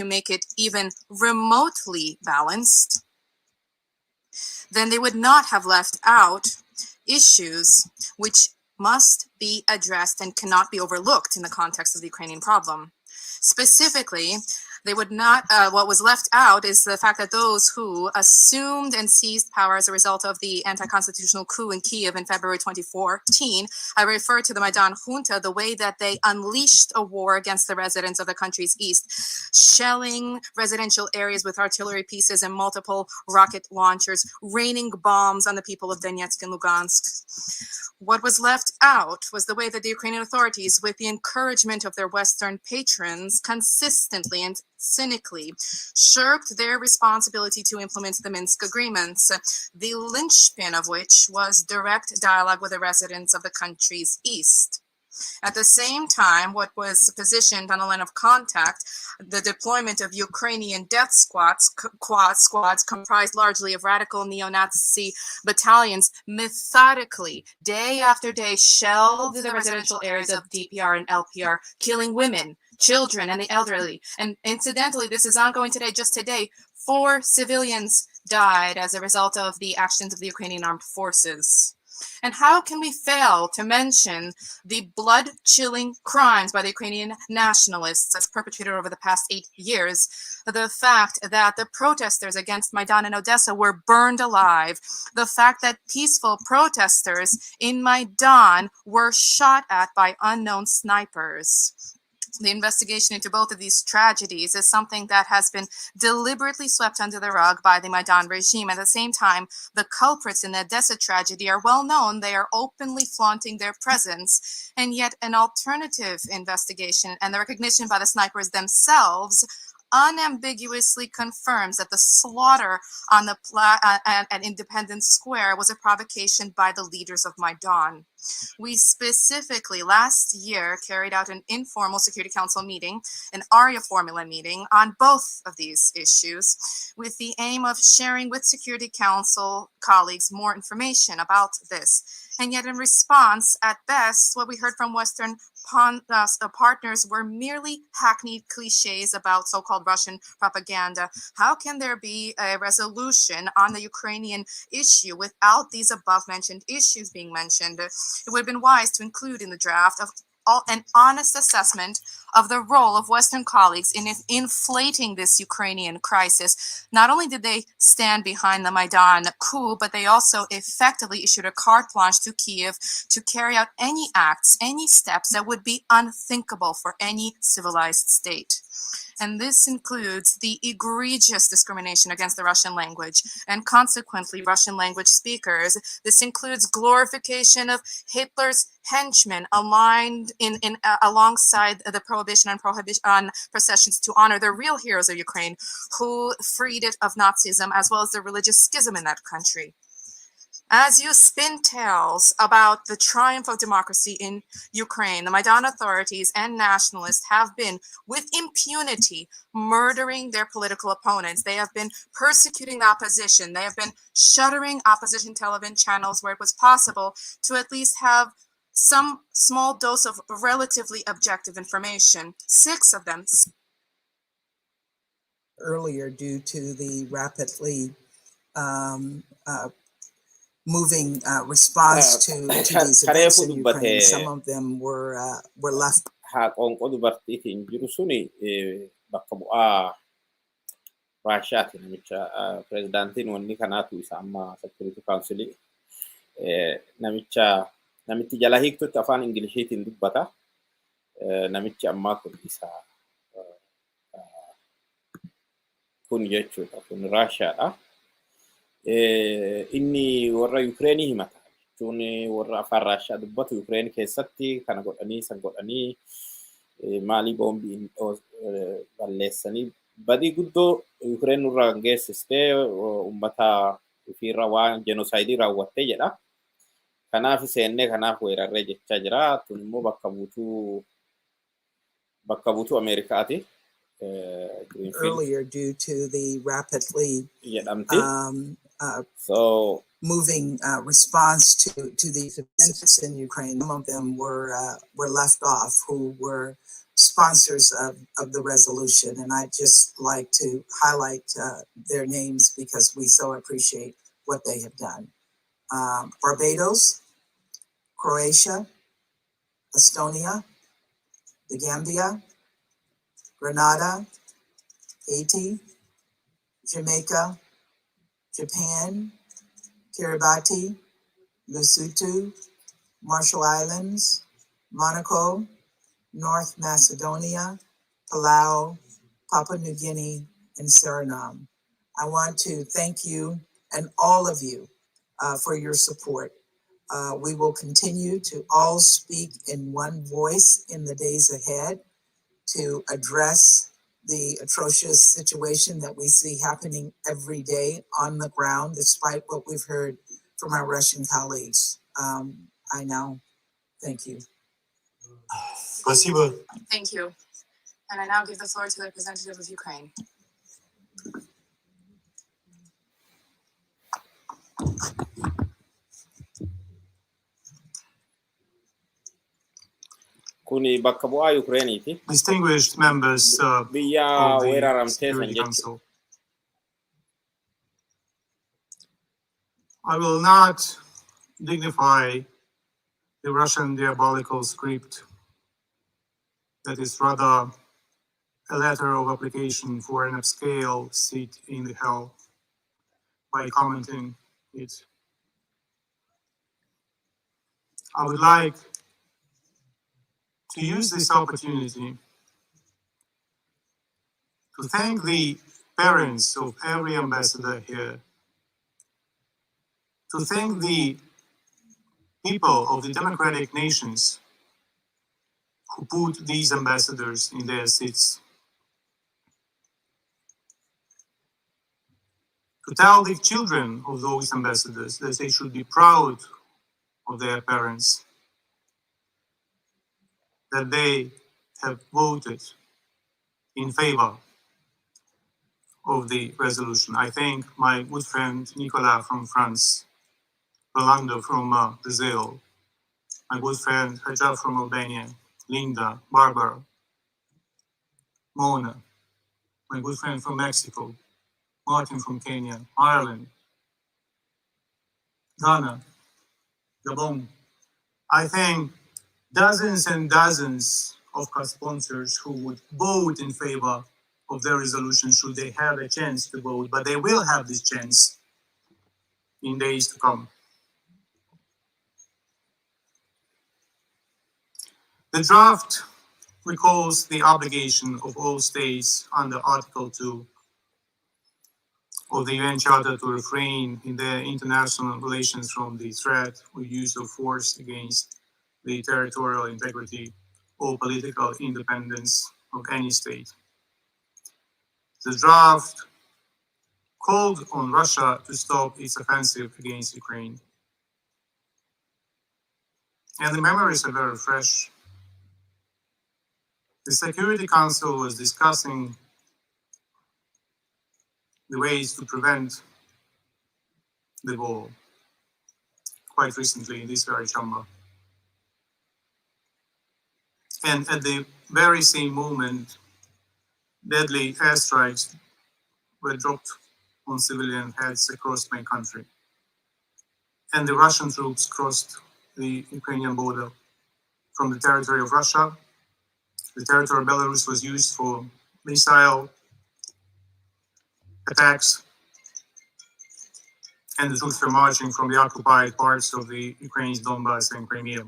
make it even remotely balanced, then they would not have left out issues which must be addressed and cannot be overlooked in the context of the Ukrainian problem. Specifically, they would not, what was left out is the fact that those who assumed and seized power as a result of the anti-constitutional coup in Kiev in February 2014, I refer to the Maidan junta, the way that they unleashed a war against the residents of the country's east, shelling residential areas with artillery pieces and multiple rocket launchers, raining bombs on the people of Donetsk and Lugansk. What was left out was the way that the Ukrainian authorities, with the encouragement of their Western patrons, consistently and cynically shirked their responsibility to implement the Minsk agreements, the linchpin of which was direct dialogue with the residents of the country's east. At the same time, what was positioned on the line of contact, the deployment of Ukrainian death squads comprised largely of radical neo-Nazi battalions, methodically, day after day, shelled the residential areas of DPR and LPR, killing women, children, and the elderly. And incidentally, this is ongoing today. Just today, 4 civilians died as a result of the actions of the Ukrainian armed forces. And how can we fail to mention the blood-chilling crimes by the Ukrainian nationalists as perpetrated over the past 8 years? The fact that the protesters against Maidan in Odessa were burned alive. The fact that peaceful protesters in Maidan were shot at by unknown snipers. The investigation into both of these tragedies is something that has been deliberately swept under the rug by the Maidan regime. At the same time, the culprits in the Odessa tragedy are well known. They are openly flaunting their presence. And yet an alternative investigation and the recognition by the snipers themselves unambiguously confirms that the slaughter on the at Independence Square was a provocation by the leaders of Maidan. We specifically last year carried out an informal Security Council meeting, an ARIA formula meeting on both of these issues with the aim of sharing with Security Council colleagues more information about this. And yet in response, at best, what we heard from Western partners were merely hackneyed cliches about so-called Russian propaganda. How can there be a resolution on the Ukrainian issue without these above-mentioned issues being mentioned? It would have been wise to include in the draft of an honest assessment of the role of Western colleagues in inflating this Ukrainian crisis. Not only did they stand behind the Maidan coup, but they also effectively issued a carte blanche to Kiev to carry out any acts, any steps that would be unthinkable for any civilized state. And this includes the egregious discrimination against the Russian language and consequently Russian language speakers. This includes glorification of Hitler's henchmen aligned alongside the prohibition on processions to honor the real heroes of Ukraine who freed it of Nazism as well as the religious schism in that country. As you spin tales about the triumph of democracy in Ukraine, the Maidan authorities and nationalists have been, with impunity, murdering their political opponents. They have been persecuting the opposition. They have been shuttering opposition television channels where it was possible to at least have some small dose of relatively objective information. 6 of them. Earlier, due to the rapidly moving response to these events in Ukraine, some of them were left. Qoonqoo dubartiitiin jiru suni bakka bu'aa Raashiyaati namicha pirezidaantiin wanni kanaatu isa amma Security Council namichi jala hiiktutti afaan Ingiliziitiin dubbata. Namichi ammaa kun isa kun jechuudha kun Raashiyaadha. Inni warra Ukrainii himata. Jechuun warra afaan Raashiyaa dubbatu Ukraine keessatti kana godhanii san godhanii maalii boombiin balleessanii badii guddoo Ukraine nurraa geessistee uummata ofiirra waan genosaayidii raawwattee jedha. Kanaaf seennee kanaaf weerarree jechaa jira. Tun immoo bakka buutuu Ameerikaati. Earlier, due to the rapidly moving response to these events in Ukraine, some of them were left off who were sponsors of the resolution, and I'd just like to highlight their names because we so appreciate what they have done. Barbados, Croatia, Estonia, the Gambia, Grenada, Haiti, Jamaica, Japan, Kiribati, Lesotho, Marshall Islands, Monaco, North Macedonia, Palau, Papua New Guinea, and Suriname. I want to thank you and all of you for your support. We will continue to all speak in one voice in the days ahead to address the atrocious situation that we see happening every day on the ground, despite what we've heard from our Russian colleagues. I now thank you. Thank you. And I now give the floor to the representative of Ukraine. Kuni bakka bu'aa Ukrainiiti. Distinguished members of Biyya the weeraramtee san Security jechuudha. Council, I will not dignify the Russian diabolical script that is rather a letter of application for an upscale seat in the hell by commenting it. I would like to use this opportunity to thank the parents of every ambassador here, to thank the people of the democratic nations who put these ambassadors in their seats, to tell the children of those ambassadors that they should be proud of their parents, that they have voted in favor of the resolution. I thank my good friend Nicolas from France, Rolando from Brazil, my good friend Hajar from Albania, Linda, Barbara, Mona, my good friend from Mexico, Martin from Kenya, Ireland, Ghana, Gabon. I thank dozens and dozens of co-sponsors who would vote in favor of the resolution should they have a chance to vote, but they will have this chance in days to come. The draft recalls the obligation of all states under Article 2 of the UN Charter to refrain in their international relations from the threat or use of force against the territorial integrity or political independence of any state. The draft called on Russia to stop its offensive against Ukraine. And the memories are very fresh. The Security Council was discussing the ways to prevent the war quite recently in this very chamber. And at the very same moment, deadly airstrikes were dropped on civilian heads across my country. And the Russian troops crossed the Ukrainian border from the territory of Russia. The territory of Belarus was used for missile attacks, and the troops were marching from the occupied parts of the Ukraine's Donbass and Crimea.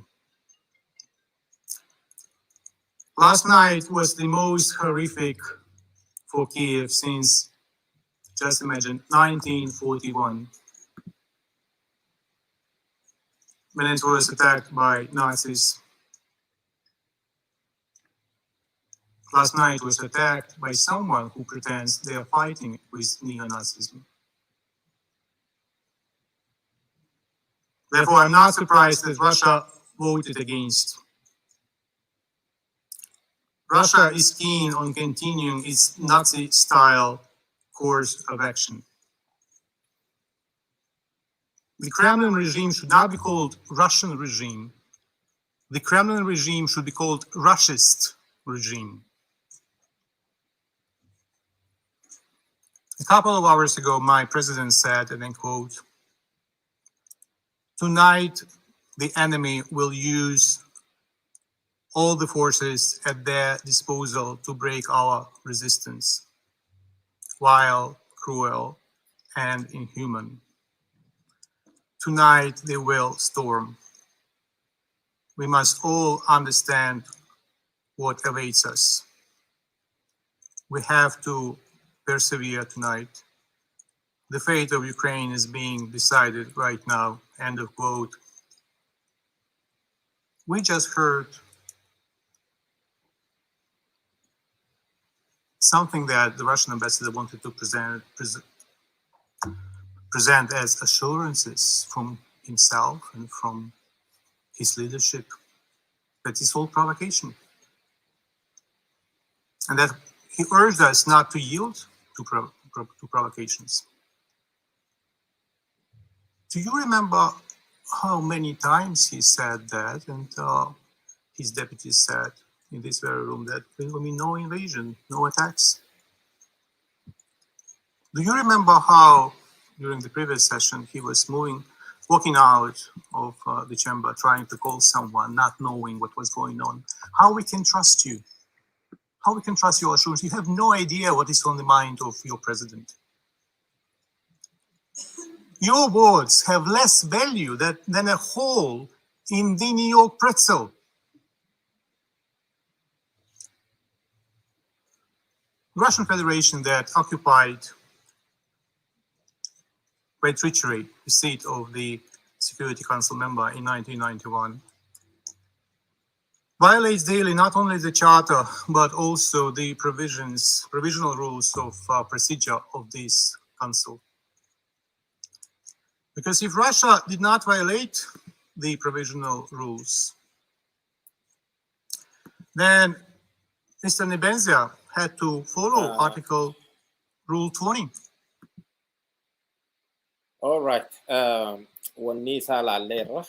Last night was the most horrific for Kiev since, just imagine, 1941, when it was attacked by Nazis. Last night was attacked by someone who pretends they are fighting with neo-Nazism. Therefore, I'm not surprised that Russia voted against. Russia is keen on continuing its Nazi-style course of action. The Kremlin regime should not be called Russian regime. The Kremlin regime should be called Russist regime. A couple of hours ago, my president said, and I quote, "Tonight, the enemy will use all the forces at their disposal to break our resistance, vile, cruel, and inhuman. Tonight, they will storm. We must all understand what awaits us. We have to persevere tonight. The fate of Ukraine is being decided right now," end of quote. We just heard something that the Russian ambassador wanted to present as assurances from himself and from his leadership, that it's all provocation. And that he urged us not to yield to provocations. Do you remember how many times he said that, and his deputies said in this very room that there will be no invasion, no attacks? Do you remember how, during the previous session, he was moving walking out of the chamber, trying to call someone, not knowing what was going on. How we can trust you? How we can trust your assurance? You have no idea what is on the mind of your president. Your words have less value than a hole in the New York pretzel. The Russian Federation that occupied by treachery the seat of the Security Council member in 1991 violates daily not only the charter but also the provisional rules of procedure of this council. Because if Russia did not violate the provisional rules, then Mr. Nageyaa had to follow Article Rule 20. All right. Wanni isaa laalleerra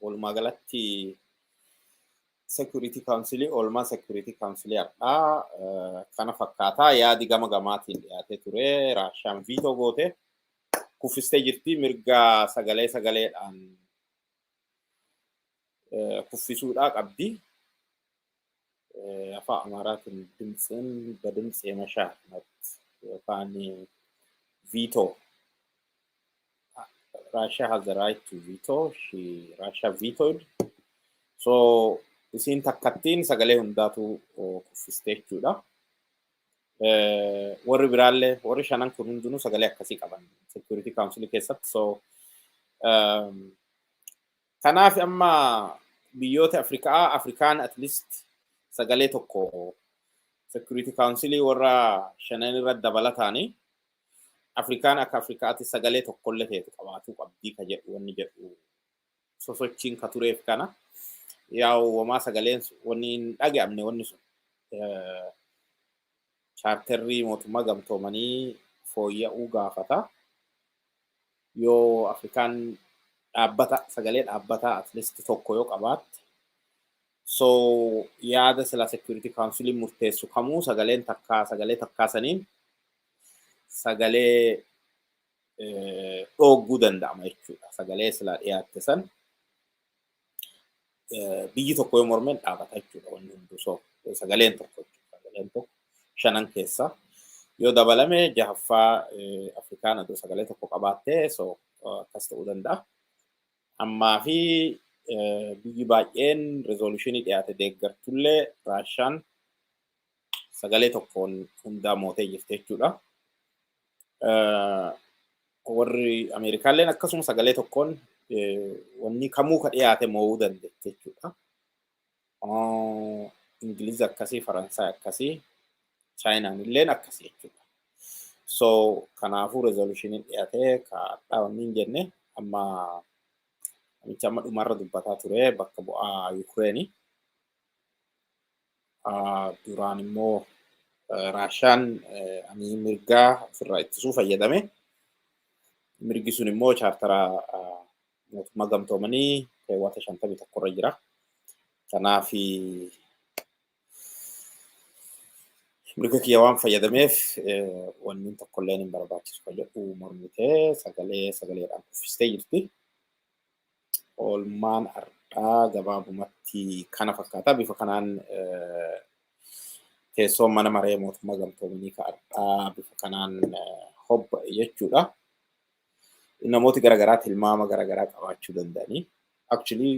walumaa galatti Security Council oolmaa Security Council har'aa kana fakkaataa yaadi gama gamaatiin dhiyaatee ture. Raashaan viitoo goote kuffistee jirti mirga sagaleedhaan kuffisuudhaa qabdi. Afaan Amaaraatiin dimtsiin badimtsee mashaa yookaan veto. Russia has the right to veto. Russia vetoed. So isin takkattiin sagalee hundaatu kuffistee jechuudha. Warri biraallee warri shanan kun hundinuu sagalee akkasii qaban Security Council keessatti. So kanaaf amma biyyoota Afrikaan at least sagalee tokko Security Council warra shanan irra dabalataanii Afrikaan akka Afrikaatti sagalee tokkollee ta'e qabaatu qabdii ka jedhu wanni jedhu sosochiin ka tureef kana yaa'u wamaa sagaleen wanni hin dhaga'amne wanni sun chaarterrii mootummaa gamtoomanii fooyya'uu gaafata yoo Afrikaan sagalee dhaabbataa at least tokko yoo qabaatte so yaada sila Security Council murteessu kamuu sagalee takkaa saniin sagalee dhogguu danda'ama jechuudha. Sagalee sila dhiyaatte san biyyi tokko yoo mormeen dhaabata jechuudha wanni hunduu. So sagaleen tokko shanan keessa yoo dabalame jahaffaa Afrikaan adoo sagalee tokko qabaattee so akkas ta'uu danda'a. Ammaa fi biyyi baay'een resolutionii dhiyaate deeggartullee Raashaan sagalee tokkoon hundaa mootee jirti jechuudha. Warri Ameerikaalleen akkasuma sagalee tokkoon wanni kamuu ka dhiyaate mo'uu dandeetti jechuudha. Ingiliizi akkasii, Faransaay akkasii, Chaayinaan illeen akkasii jechuudha. So kanaafuu resolutionii dhiyaate ka dhaabamni hin jenne amma dhumarra dubbataa ture bakka bu'aa Yukireeni. Duraan immoo Raashaan mirgaa ofirraa ittisuu fayyadame. Mirgi sun immoo chaartara mootummaa gamtoomanii keewwata 51 irra jira. Kanaaf mirga kiyya waan fayyadameef wanni tokkollee hin barbaachisu ka jedhu mormitee sagaleedhaan kuffistee jirti. Oolmaan har'aa gabaabumatti kana fakkaata. Bifa kanaan teessoon mana maree mootummaa gamtoomanii ka har'aa bifa kanaan hobba'e jechuudha. Namooti garaagaraa tilmaama garaagaraa qabaachuu danda'anii. Actually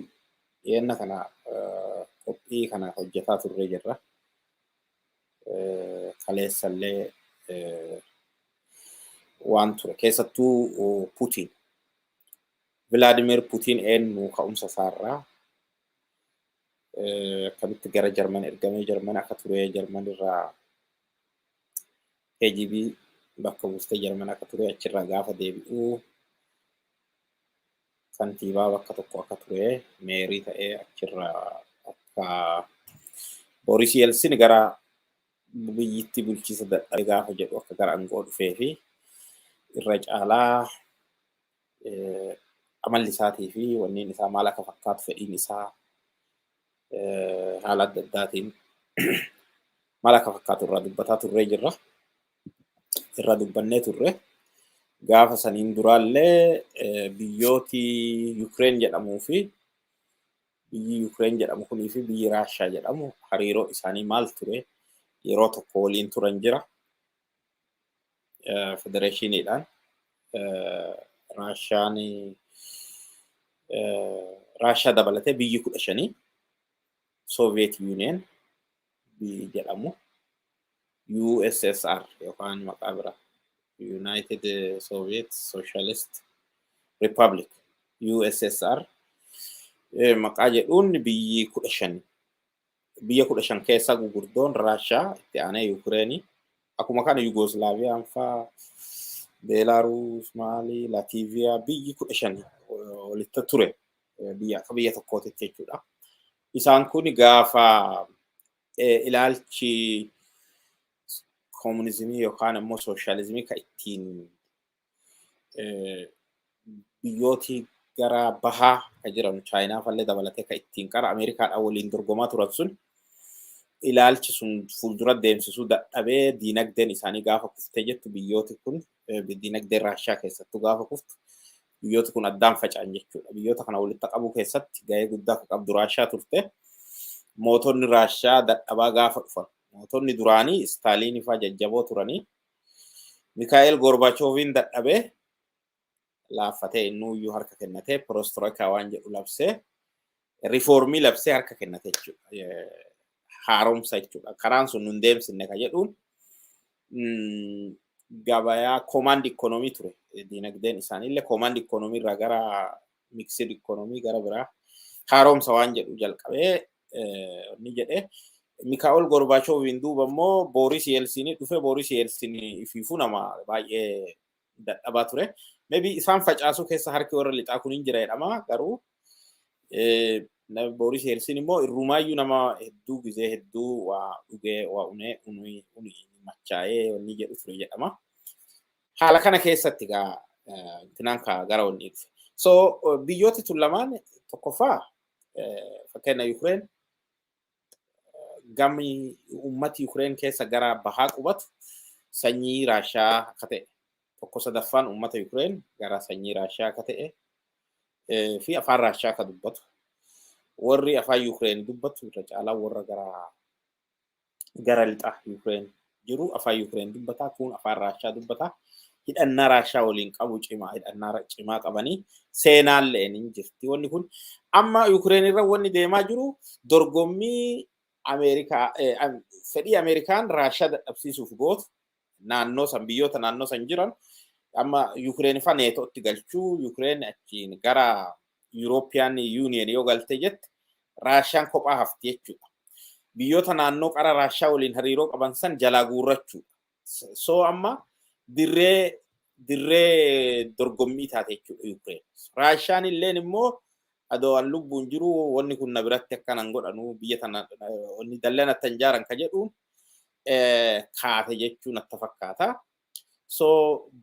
yenna kana qophii kana hojjetaa turree jirra. Kaleessallee waan ture keessattuu Putin. Vladimir Putin eenyu ka'umsa isaarraa akkamitti gara Jarman ergamee Jarman akka ture Jarman irraa KGB bakka buustee Jarman akka ture achirraa gaafa deebi'u kantiibaa bakka tokko akka ture meerii ta'ee achirraa akka Boris Yeltsin gara biyyittii bulchiisa dadhabee gaafa jedhu akka gara aangoo dhufee fi irra caalaa amalli isaatii fi wanniin isaa maal akka fakkaatu fedhiin isaa haala adda addaatiin maal akka fakkaatu irraa dubbataa turree jirra. Irraa dubbannee turre. gaafa saniin duraallee biyyooti Ukraine jedhamuu fi biyyi Ukraine jedhamu kunii fi biyyi Raashaa jedhamu hariiroo isaanii maal ture yeroo tokko waliin turan jira. Federeeshiniidhaan Raashaa dabalatee biyyi 15 Soviet Union jedhamu USSR yookaan maqaa biraa United Soviet Socialist Republic USSR maqaa jedhuun biyyi 15 biyya 15 keessaa gugurdoon Raashaa itti aanee Ukraine akkuma kana Yugoslaaviyaan faa Belarus Mali Latvia biyyi 15 walitti ture biyya tokkootti jechuudha. Isaan kun gaafa ilaalchi komunizimii yookaan immoo sooshaalizimii kan ittiin biyyooti gara bahaa kan jiran Chaayinaa fallee dabalatee kan ittiin qara Ameerikaadhaan waliin dorgomaa turan sun ilaalchi sun fuuldura deemsisuu dadhabee diinagdeen isaanii gaafa kuftee jettu biyyooti kun diinagdeen Raashaa keessattuu gaafa kuftu biyyooti kun addaan faca'an jechuudha. Biyyoota kana walitti qabuu keessatti gahee guddaa kan qabdu Raashaa turte. Mootonni Raashaa dadhabaa gaafa dhufan. Mootonni duraanii Staaliinii fa'aa jajjaboo turanii Mikhaa'el Gorbaachoviin dadhabee laaffatee innuuyyuu harka kennatee Perestroikaa waan jedhu labsee riifoormii labsee harka kennate jechuudha. Haaromsa jechuudha. Karaan sun nun deemsine kan jedhuun gabayaa command economy ture. Diinagdeen isaaniillee command economy irraa gara mixed economy gara biraa haaromsa waan jedhu jalqabee ni jedhee Mikhaa'el Gorbaachoviin duuba immoo Boris Yeltsin dhufe. Boris Yeltsin ifiifuu nama baay'ee dadhabaa ture. Maybe isaan facaasuu keessa harki warra lixaa kun hin jira jedhama garuu Boris Yeltsin immoo irrumaayyuu nama hedduu gizee hedduu waa dhugee waa unee machaa'ee wanni jedhu ture jedhama. Haala kana keessatti intinaan gara wanni dhufe. So biyyooti tun lamaan tokkoffaa fakkeenya Ukraine gamni uummati Ukraine keessa gara bahaa qubatu sanyii Raashaa akka ta'e. Tokko sadaffaan uummata Ukraine gara sanyii Raashaa akka ta'e fi afaan Raashaa akka dubbatu. Warri afaan Ukraine dubbatu irra caalaa warra gara lixaa Ukraine jiru afaan Ukraine dubbata kun afaan Raashaa dubbata. Hidhannaa Raashaa waliin qabu hidhannaa cimaa qabanii seenaallee ni jirti. Wanni kun amma Ukraine irra wanni deemaa jiru dorgommii Ameerikaa fedhii Ameerikaan Raashaa dadhabsiisuuf gootu naannoo san biyyoota naannoo san jiran amma Ukraine fa neetootti galchuu Ukraine achiin gara European Union yoo galte jette Raashaan kophaa hafti jechuudha. Biyyoota naannoo qara Raashaa waliin hariiroo qaban san jalaa guurrachuudha. So amma dirree dorgommii taate jechuudha Ukraine. Raashaan illeen immoo adoo an lubbuun jiru wanni kun na biratti akkanan godhanu biyya tana wanni dalleen attan jaaran ka jedhuun kaate jechuun atta fakkaata. So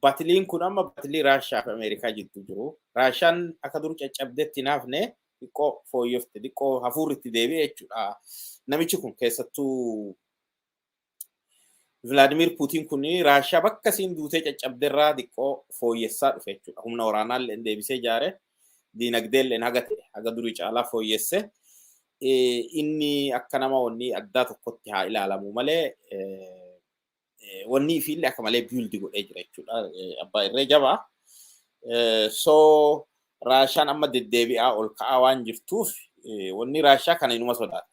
batiliin kun amma batilii Raashaa fi Ameerikaa jidduu jiru. Raashaan akka dur caccabdeetti naafne xiqqoo fooyyofte xiqqoo hafuurritti deebi'e jechuudha. Namichi kun keessattuu Vladimir Putin kun Raashaa bakka siin duutee caccabderraa xiqqoo fooyyessaa dhufe jechuudha. Humna waraanaallee deebisee ijaare diinagdeellee haga durii caalaa fooyyesse. Inni akka nama wanni addaa tokkotti haa ilaalamu malee wanni ifiillee akka malee biildi godhee jira jechuudha. Abbaa irree jabaa. So Raashaan amma deddeebi'aa ol ka'aa waan jirtuuf wanni Raashaa kana inuma sodaata.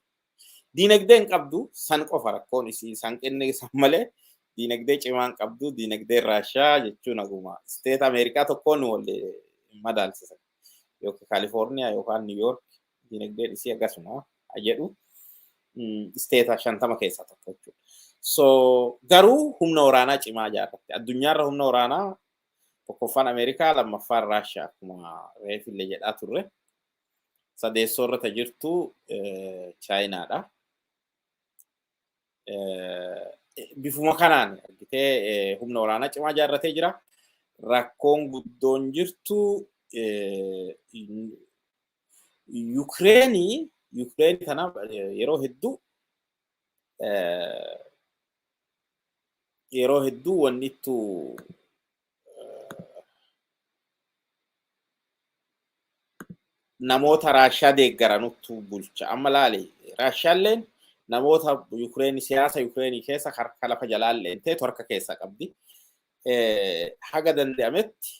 Diinagdeen qabdu san qofa rakkoon isii san kenne san malee diinagdee cimaan qabdu diinagdee Raashaa jechuun aguma steet Ameerikaa tokkoon wal madaalchisan. Yookiin Kaalifoorniyaa yookaan New York diinagdeen isii akkasuma jedhu steeta 50 keessaa tokko jechuudha. So garuu humna waraanaa cimaa ijaarratte. Addunyaarra humna waraanaa tokkoffaan Ameerikaa lammaffaan Raashaa akkuma reefillee jedhaa turre. Sadeessoorra ta jirtu Chaayinaadha. Bifuma kanaan argitee humna waraanaa cimaa ijaarratee jira. Rakkoon guddoon jirtu Ukraine tanaaf yeroo hedduu wannittu namoota Raashaa deeggarantu bulcha. Amma laali Raashaalleen namoota Ukraine siyaasa Ukraine keessa harka lafa jalaalleen ta'e harka keessa qabdi. Haga danda'ametti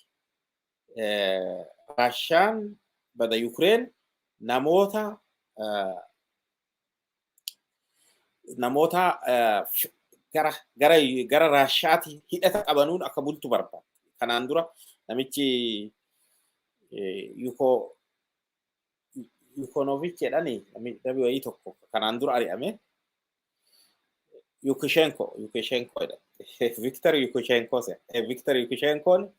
Raashaan bada Ukraine namoota gara Raashaati hidhata qabanuun akka bultu barbaada. Kanaan dura namichi Yukonovic jedhani namni wayii tokko kanaan dura ari'ame Yukashenko Victor Yukashenkoon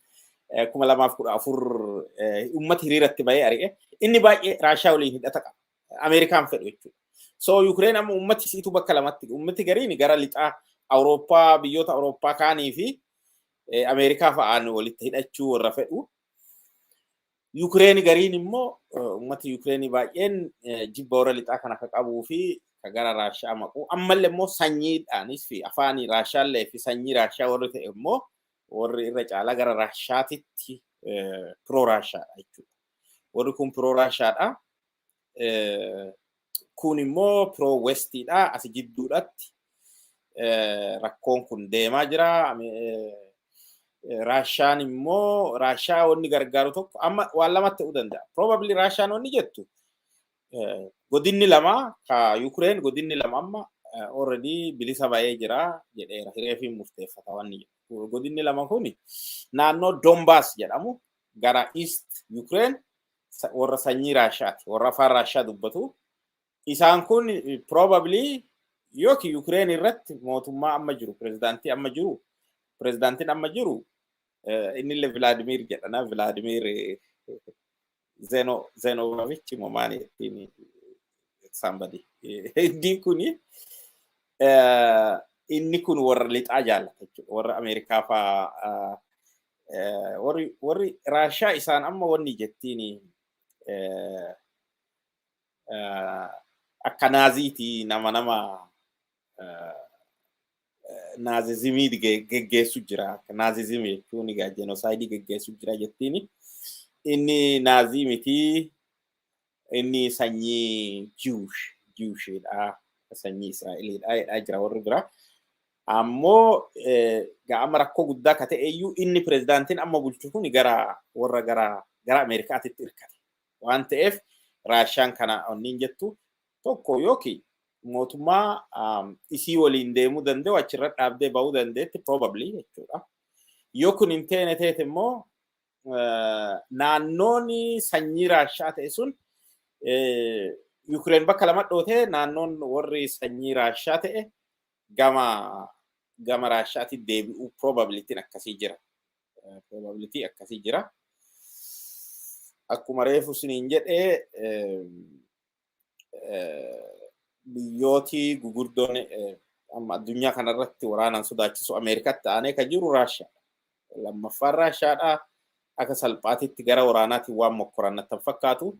2014 ummata hiriiratti bahee ari'e inni baay'ee Raashaa waliin hidhata qaba. Ameerikaan fedhu jechuudha. So Ukraine amma ummati siitu bakka lamatti ummati gariin gara lixaa Awurooppaa biyyoota Awurooppaa kaanii fi Ameerikaa fa'aan walitti hidhachuu warra fedhu. Ukraine gariin immoo ummati Ukraine baay'een jibba warra lixaa kana akka qabuu fi gara Raashaa maquu ammallee immoo sanyiidhaanis fi afaan Raashaallee fi sanyii Raashaa warri ta'e immoo warri irra caalaa gara Raashaatitti pro Raashaadha jechuudha. Warri kun pro Raashaadha. Kun immoo pro Westiidha. Asi jidduudhaatti rakkoon kun deemaa jira. Raashaan immoo Raashaa wanni gargaaru tokko amma waan lamatti ta'uu danda'a. Probably Raashaan wanni jettu godinni lama ka Ukraine godinni lama amma already bilisa ba'ee jira jedheera hireefi murteeffata wanni jedhu. Godinni lama kuni naannoo Donbass jedhamu gara East Ukraine warra sanyii Raashaati warra afaan Raashaa dubbatu. Isaan kun probably yookiin Ukraine irratti mootummaa amma jiru pirezidaantiin amma jiru inni Vladimir jedhana Vladimir Zenovich momani somebody inni kun warra lixaa jaallata warra Ameerikaa faa warri Raashaa isaan amma wanni jettiin akka naaziiti nama naazizimii geggeessu jira. Naazizimii jechuun egaa jenosaayidii geggeessu jira jettiin. Inni naazii miti inni sanyii Jiwushidha. Sanyii Israa'eliidha jira warri bira. Ammoo amma rakkoo guddaa ka ta'eyyuu inni pirezidaantiin amma bulchu kun gara Ameerikaatitti hirkate. Waan ta'eef Raashaan kana onniin jettu tokko yookiin mootummaa isii waliin deemuu danda'u achirra dhaabdee bahuu dandeetti probably jechuudha. Yoo kun hin teene teete immoo naannoon sanyii Raashaa ta'e sun Ukraine bakka lama dhootee naannoon warri sanyii Raashaa ta'e gama Raashaatti deebi'uu probabilitiin akkasii jira. Probabilitii akkasii jira. Akkuma reefu siniin jedhee biyyooti gugurdoon amma addunyaa kanarratti waraanaan sodaachisu Ameerikaatti aanee kan jiru Raashaa. Lammaffaan Raashaadha. Akka salphaatitti gara waraanaatiin waan mokkoran natti fakkaatu.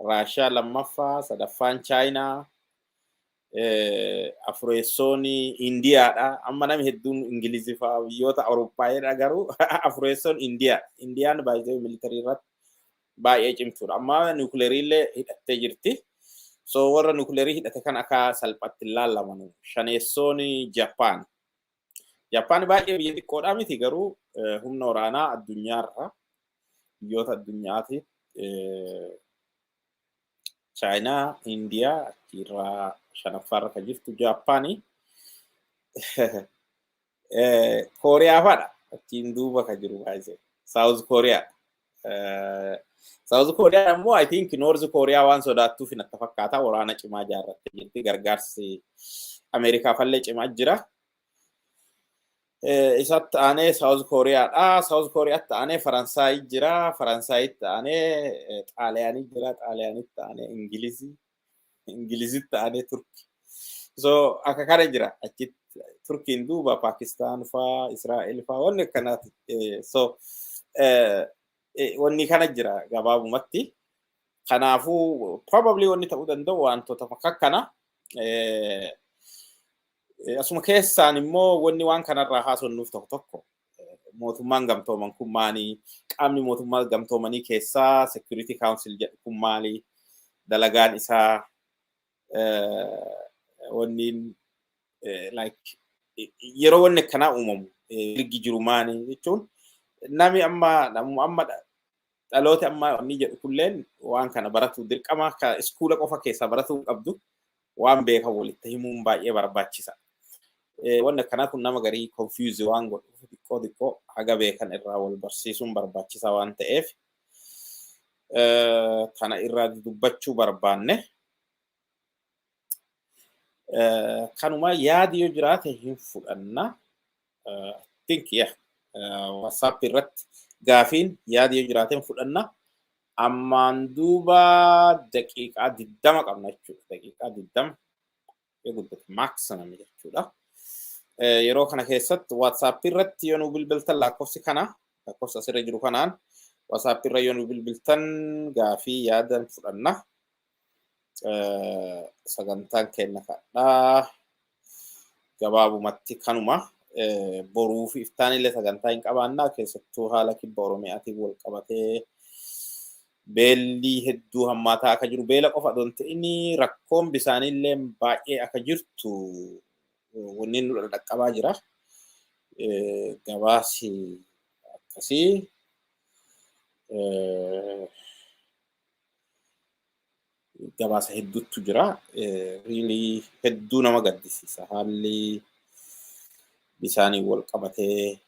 Raashaa lammaffaa, sadaffaan Chaayinaa, Afreessoon Indiyaadha. Amma namni hedduun Ingilizii fa'aa biyyoota Awurooppaa garuu Afreessoon Indiyaa. Indiyaan baay'ee militarii irratti baay'ee cimtuudha. Amma niwukileeriillee hidhattee jirti. So warra niwukileerii hidhate kan akka salphaatti ilaalaman. Shaneessoon Jappaan. Jappaan baay'ee biyya xiqqoodhaa miti garuu humna waraanaa addunyaarra biyyoota addunyaati. Chaayinaa, Indiyaa irraa shanaffaarra kan jirtu Jappaanii. Kooriyaa fa'aadha. Achiin duuba kan jiru baay'ee. South Korea. South Korea ammoo I think North Korea waan sodaattuuf natti fakkaata waraana cimaa ijaarrattee jirti. Gargaarsi Ameerikaa fallee cimaa jira. Isatti aanee South Koreaadha. South Koreaatti aanee Faransaay jira. Faransaaytti aanee Xaaliyaanii jira. Xaaliyaanitti aanee Ingilizitti aanee Turkii. So akka kana jira. Achitti Turkiin duuba Paakistaan fa'aa, Israa'el fa'aa wanni akkanaati. So wanni kana jira gabaabumatti. Kanaafuu probably wanni ta'uu danda'u wantoota akkana. Asuma keessaan immoo wanni waan kanarraa haasofnuuf tokko mootummaan gamtooman kun maali? Qaamni mootummaa gamtoomanii keessaa Security Council jedhu kun maali? Dalagaan isaa wanni like yeroo wanni akkanaa uumamu mirgi jiru maali jechuun namni amma dhaloota amma wanni jedhu kulleen waan kana baratu dirqama ka iskuula qofa keessaa baratu qabdu waan beeka walitti himuun baay'ee barbaachisa. Wanni akkanaa kun nama garii confuse waan godhu xiqqoo haga beekan irraa wal barsiisuun barbaachisa waan ta'eef kana irraa dubbachuu barbaanne. Kanuma yaadi yoo jiraate hin fudhanna. Think WhatsApp irratti gaafiin yaadi yoo jiraate hin fudhanna. Ammaan duuba daqiiqaa 20 qabna jechuudha. Daqiiqaa 20 yoo guddate maximum jechuudha. Yeroo kana keessatti WhatsApp irratti yoo nu bilbiltan lakkoofsi kana lakkoofsa asirra jiru kanaan WhatsApp irra yoo nu bilbiltan gaafii yaadan fudhanna. Sagantaan kenna kadhaa gabaabumatti kanuma boruu fi iftaan illee sagantaa hin qabaannaa keessattuu haala kibba Oromiyaatiin wal qabatee beelli hedduu hammaataa akka jiru beela qofa osoo hin ta'in rakkoon bisaaniillee baay'ee akka jirtu wanni nu dhaqqabaa jira. Gabaasi akkasii gabaasa hedduutu jira. Really hedduu nama gaddisiisa. Haalli bisaanii wal qabatee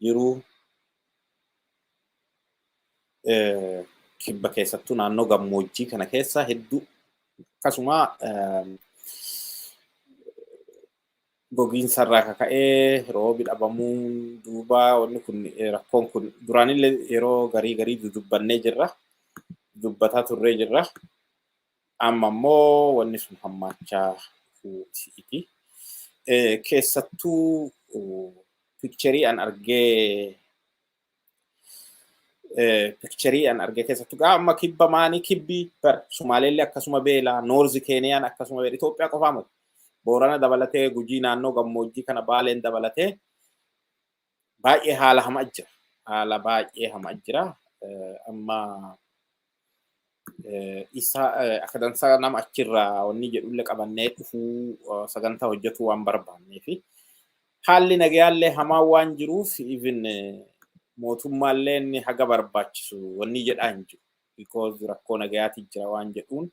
jiru kibba keessattuu naannoo gammoojjii kana keessa hedduu akkasuma gogiinsa irraa ka'ee roobi dhabamuun duuba wanni kun rakkoon kun duraanillee yeroo garii dubbannee jirra. Dubbataa turree jirra. Amma immoo wanni sun hammaachaa fuuti. Keessattuu picturii an argee keessattuu amma kibba maanii kibbi bar Sumaaleellee akkasuma beela Noorzi Keeniyaan akkasuma beela Itoophiyaa qofaa miti. Boorana dabalatee Gujii naannoo gammoojjii kana Baaleen dabalatee baay'ee haala hamaa jira. Haala baay'ee hamaa jira. Amma isa akka dansaa nama achirraa wanni jedhullee qabannee dhufuu sagantaa hojjetu waan barbaannee fi haalli nagayaallee hamaa waan jiruuf even mootummaallee inni haga barbaachisu wanni jedhaa hin jiru. Because rakkoo nagayaati jira waan jedhuun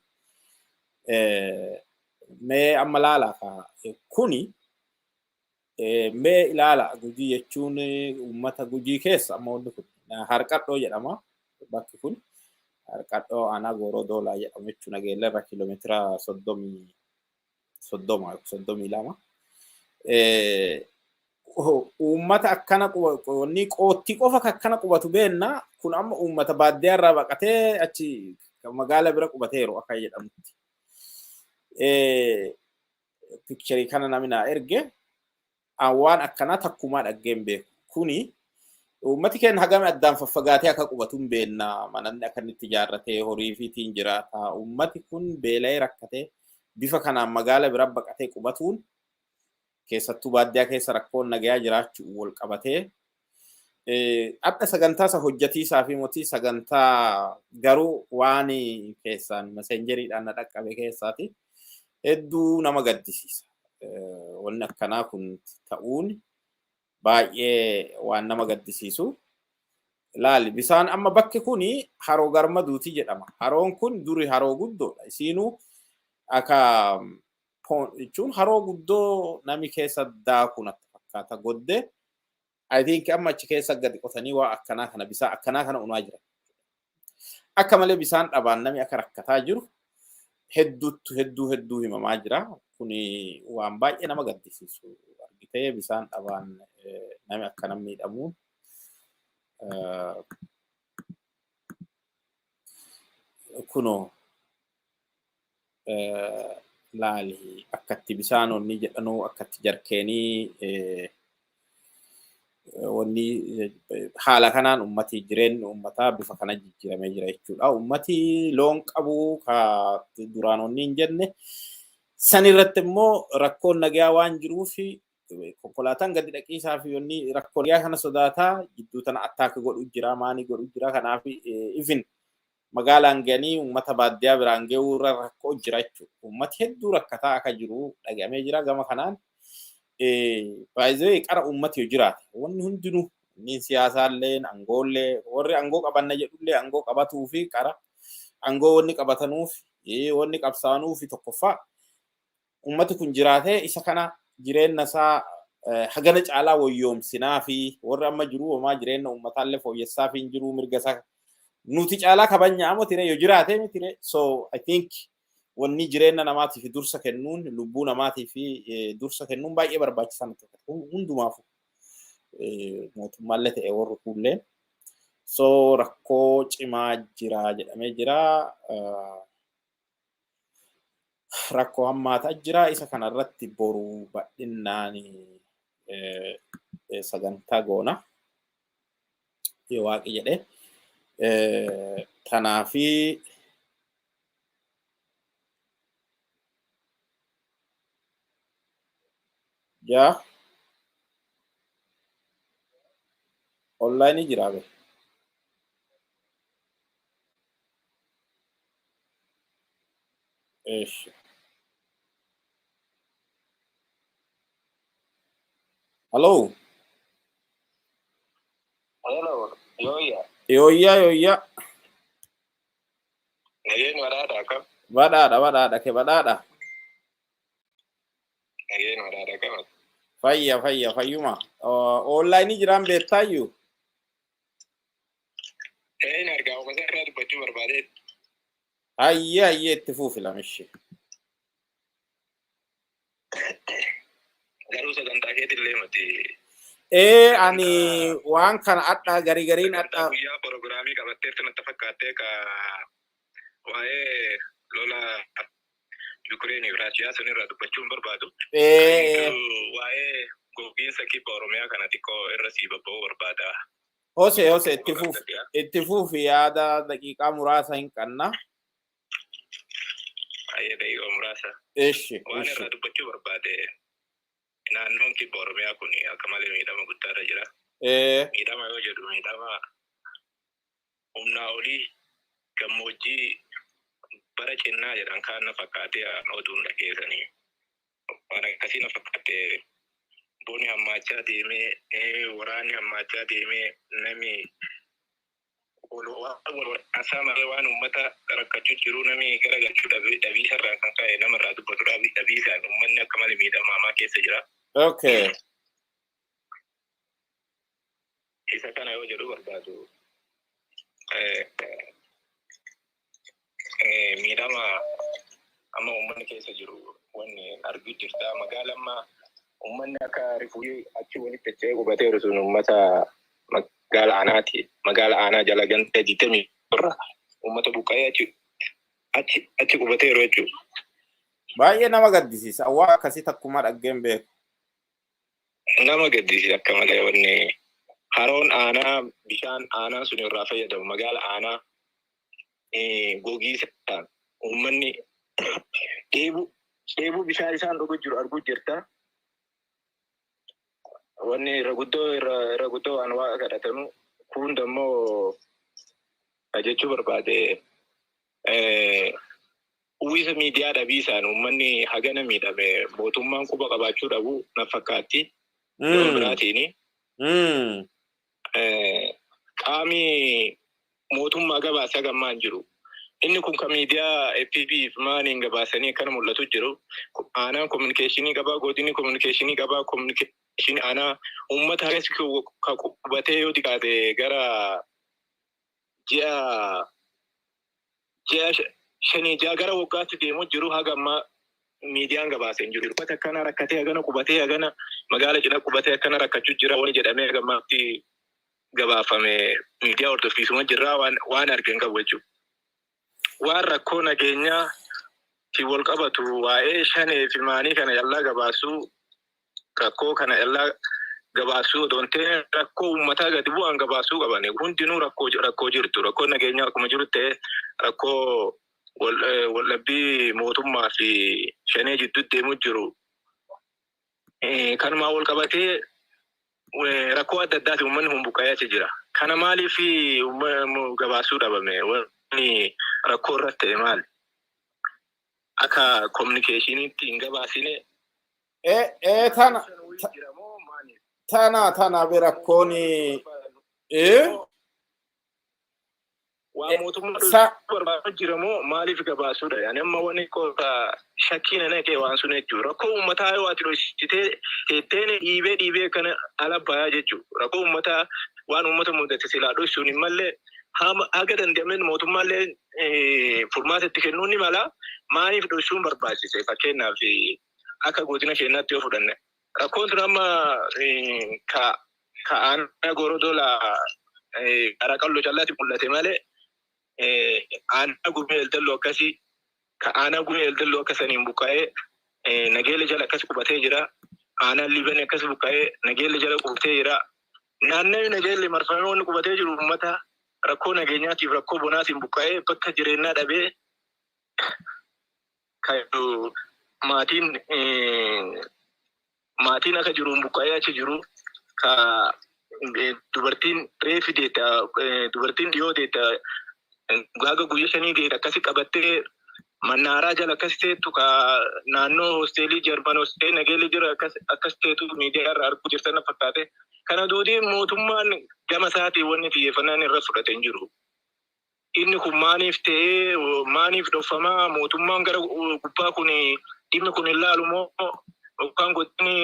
mee amma laala kuni mee ilaala Gujii jechuun uummata Gujii keessa amma wanni kun harqadhoo jedhama bakki kun. Harqadhoo aanaa Gooroo Doolaa jedhamu jechuun Nageellee irraa kiiloomeetira 32. Uummata akkana wanni qootti qofa akkana qubatu beenna kun amma uummata baadiyyaa irraa baqatee achi magaala bira qubateeru akka jedhamutti. Picturii kana namni naa erge waan akkanaa takkumaa dhaggeen beeku. Kuni uummati keenya hagam addaan faffagaatee akka qubatu hin beenna mananni akkanitti ijaarratee horii fiitiin jiraata. Uummati kun beela'ee rakkatee bifa kanaan magaala bira baqatee qubatuun keessattuu baadiyyaa keessa rakkoon nagayaa jiraachuu wal qabatee akka sagantaa isa hojjetiisaa fi mootii sagantaa garuu waan keessaan messenjeriidhaan na dhaqqabe keessaati hedduu nama gaddisiisa. Wanni akkanaa kun ta'uun baay'ee waan nama gaddisiisu. Laali bisaan amma bakki kuni haroo Garmaduuti jedhama. Haroon kun duri haroo guddoodha. Isiinuu akka jechuun haroo guddoo nami keessa daakun fakkaata godde. I think amma achi keessa gadi qotanii waa akkanaa kana bisaan akkanaa kana unaa jira. Akka malee bisaan dhabaan nami akka rakkataa jiru hedduu himamaa jira. Kuni waan baay'ee nama gaddisiisu. Argitee bisaan dhabaan nami akkana miidhamuun kuno laali akkatti bisaan onni jedhanuu akkatti jarkeenii wanni haala kanaan ummati jireenyi ummataa bifa kana jijjiiramee jira jechuudha. Ummati loon qabu ka duraan onni hin jenne san irratti immoo rakkoon nagayaa waan jiruuf konkolaataan gadi dhaqiisaa fi yonni rakkoolee kana sodaataa gidduu tana attaaka godhu jira maanii godhu jira kanaaf even magaalaan ganii uummata baadiyyaa biraan ga'uu irra rakkoo jira jechuudha. Uummati hedduu rakkataa akka jiru dhagamee jira gama kanaan. Baay'ee qara uummati yoo jiraate wanni hundinuu ni siyaasaallee aangoollee warri aangoo qabanna jedhullee aangoo qabatuu fi qara aangoo wanni qabatanuuf wanni qabsaanuuf tokkoffaa uummati kun jiraatee isa kana jireenya isaa hagana caalaa wayyoomsinaa fi warri amma jiru homaa jireenya uummataallee fooyyessaa fi hin jiru mirga isaa nuti caalaa kabanya amo tire yo jiraate mitire so I think wanni jireenya namaatiif dursa kennuun lubbuu namaatiif dursa kennuun baay'ee barbaachisaa natti fakkaata hundumaafu mootummaallee ta'e warri kuullee so rakkoo cimaa jira jedhamee jira rakkoo hammaataa jira isa kanarratti boru badhinnaan sagantaa goona yoo waaqi jedhee tanaafi ya online jira be hello Yoya. Nageenya badhaadha akkam? Badhaadha ke badhaadha. Nageenya badhaadha akkam? Fayyuma. Online jiraan beektaayyuu? Hin argaa uumasa irraa dubbachuu barbaade. Hayyee itti fuufi lamishi. Garuu sagantaa keetillee mati. Ani waan kana adda gariin adda. Guyyaa proogiraamii qabatteertu natti fakkaattee ka waa'ee lola Yukireeni fi Raashiyaa sun irraa dubbachuun barbaadu. Waa'ee gogiinsa kibba Oromiyaa kana xiqqoo irra sii babba'uu barbaada. Hose itti fuufi yaada daqiiqaa muraasa hin qabna. Baay'ee daqiiqaa muraasa. Waan irraa dubbachuu barbaade. Naannoon kibba Oromiyaa kun akka malee miidhama guddaarra jira. Miidhama yoo jedhu miidhama humnaa olii gammoojjii bara cinnaa jedhan kaan na fakkaatee oduun dhageessanii. Waan akkasii na fakkaatee booni hammaachaa deemee waraanni hammaachaa deemee namni asaa malee waan uummata rakkachuu jiru namni garagalchuu dhabiisarraa kan ka'e namarraa dubbatu dhabiisaan uummanni akka malee miidhama hamaa keessa jira. Okay. Isa kana yoo jedhu barbaadu miidhama amma uummanni keessa jiru wanni arguu jirta magaalammaa uummanni akka rifuujii achi walitti dachee qubateeru sun uummata magaala aanaati magaala aanaa jala ganda 20 irra uummata buqqa'ee achi qubateeru jechuudha. Baay'ee nama gaddisiisa waan akkasii takkuma dhaggeen beeku. Nama gaddisiisa akka malee wanni haroon aanaa bishaan aanaa sun irraa fayyadamu magaala aanaa gogiisaan uummanni dheebuu bishaan isaan dhuguu jiru arguu jirta. Wanni irra guddoo waan waaqa kadhatanu kun dammoo jechuu barbaade uwwisa miidiyaa dhabiisaan uummanni hagana miidhame mootummaan quba qabaachuu dhabu na fakkaatti. Biraatiin qaami mootummaa gabaasa gammaan jiru. Inni kun ka miidiyaa FPP fi maaniin gabaasanii akkana mul'atu jiru. Aanaan kominikeeshinii qabaa, godinni kominikeeshinii qabaa, kominikeeshinii aanaa uummata hagas ka qubatee yoo xiqqaate gara ji'a shanii gara waggaatti deemu jiru haga ammaa miidiyaan gabaaseen jiru. Uffata akkana rakkatee hagana qubatee hagana magaala cina qubatee akkana rakkachuu jira wani jedhamee gammaatti gabaafame miidiyaa hordofsiisuma jirraa waan argeen qabu jechuudha. Waan rakkoo nageenyaa fi wal qabatu waa'ee shanee fi maanii kana yallaa gabaasuu rakkoo kana yallaa gabaasuu odontee rakkoo uummataa gadi bu'aan gabaasuu qabane hundinuu rakkoo jirtu rakkoo nageenyaa akkuma jiru ta'e rakkoo wallabbii mootummaa fi shanee jidduu deemu jiru Kanumaa wal qabatee rakkoo adda addaati uummanni kun buqqa'ee jira. Kana maaliif gabaasuu dhabame? Wanni rakkoo irratti ta'e maali? Akka communication'itti hin gabaasine. Tana birakkooni waan mootummaa barbaadaa jiramoo maaliif gabaasuudha? Yani amma wanni shakkiin ana kee waan sun jechuudha. Rakkoo uummataa yoo ati dhoksitee teetteen dhiibee kana ala bayaa jechuudha. Rakkoo uummataa waan uummata mudate silaa dhoksuun hin malle haga danda'ameen mootummaallee furmaata itti kennuun ni mala. Maaliif dhoksuun barbaachise? Fakkeenyaaf akka godina keenyaatti yoo fudhanne rakkoon tun amma ka'aan gorodoola qaraqalloo callaatti mul'ate malee aanaa gumee eldalloo akkasii ka'aanaa gumee eldalloo akkasaniin buqqa'ee nageelle jala akkas qubatee jira. Aanaan liibanii akkas buqqa'ee nageelle jala qubatee jira. Naannoo nageelle marfamee wanni qubatee jiru uummata rakkoo nageenyaatiif rakkoo bonaatiin buqqa'ee bakka jireenyaa dhabee maatiin akka jiruun buqqa'ee achi jiru ka dubartiin reefi deetta dubartiin dhiyoo deetta gaaga guyyaa shanii deetta akkasi qabattee mannaaraa jala akkas teettu ka naannoo hoosteelii Jarman hoosteelii nageelli jira akkas teetu miidiyaa irraa arguu jirtan fakkaate. Kana duudii mootummaan gama isaatii wanni xiyyeeffannaan irra fudhatee hin jiru. Inni kun maaliif ta'ee maaliif dhoffamaa mootummaan gara gubbaa kun dhimmi kun hin laalu moo yookaan godini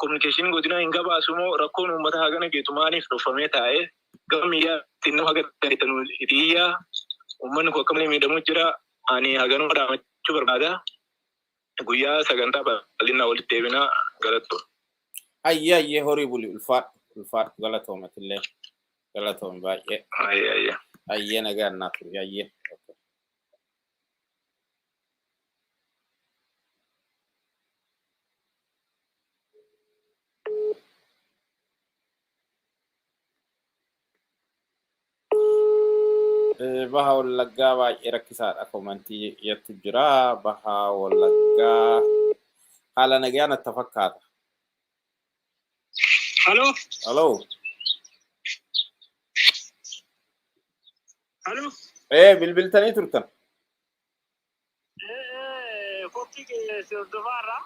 communication godina hin gabaasu moo rakkoon uummataa hagana geetu maaliif dhoffamee taa'ee gama miidiyaatti nama haga ta'etan hidiyyaa uummanni kun akkamiin miidhamuu jira. Ani haganuma dhaamachuu barbaada. Guyyaa sagantaa bal'inaa walitti deebinaa galatoo. Ayyee horii buli ulfaadhu galatoomatillee galatoom baay'ee. Ayyee nagaan naa turi ayyee. Baha Wallaggaa baay'ee rakkisaadha. Komantii jettu jira. Baha Wallaggaa haala Nageyaa natti fakkaata. Halo. Bilbiltanii turtan. Koppii keessi hordofaarra.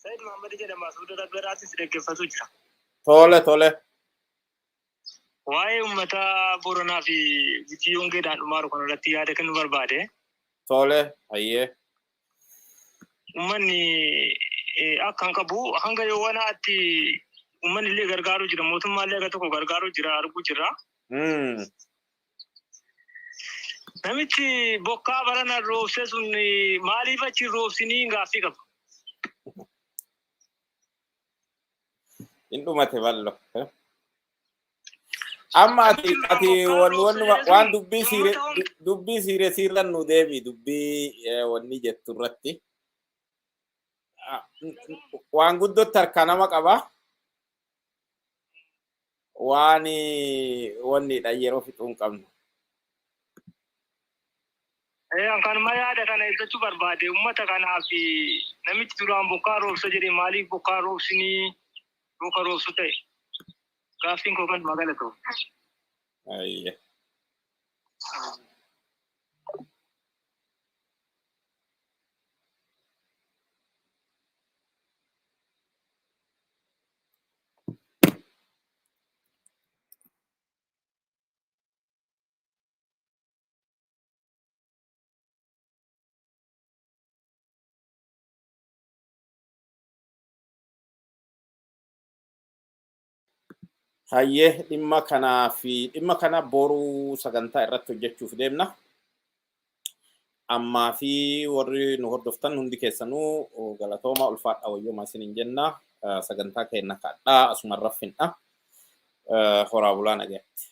Said Muhammad jedhama. Suudara biraatis dhaggeeffatu jira. Tole. Waa'ee uummata Booranaa fi Gujii Hongeedhaan dhumaaru kan irratti yaada kennu barbaade. Tole, ayyee. Uummanni akkan qabu hanga yoowwanaatti uummanni illee gargaaruu jira. Mootummaallee akka tokko gargaaruu jira arguu jira. Namichi bokkaa barana roobse sun maaliif achi roobsinii gaaffii qaba? Hin dhumate ballo. Amma ati waan dubbii siire siirran nu deebi dubbii wanni jettu irratti waan guddootti harka nama qaba waan wannidha yeroo fixuu hin qabnu. Kanuma yaada kana ibsachuu barbaade uummata kanaaf namichi duraan bokkaa roobsa jedhee maaliif bokkaa roobsinii roka roobsu ta'e? Gaaffiin koo kan magaalatoo. Ayyee. Hayyee dhimma kana boruu sagantaa irratti hojjechuuf deemna. Ammaa fi warri nu hordoftan hundi keessanuu galatooma ulfaadha wayyoo isiniin jenna. Sagantaa keenya kadhaa asuma raffinna. Horaa bulaa Nageyaatti.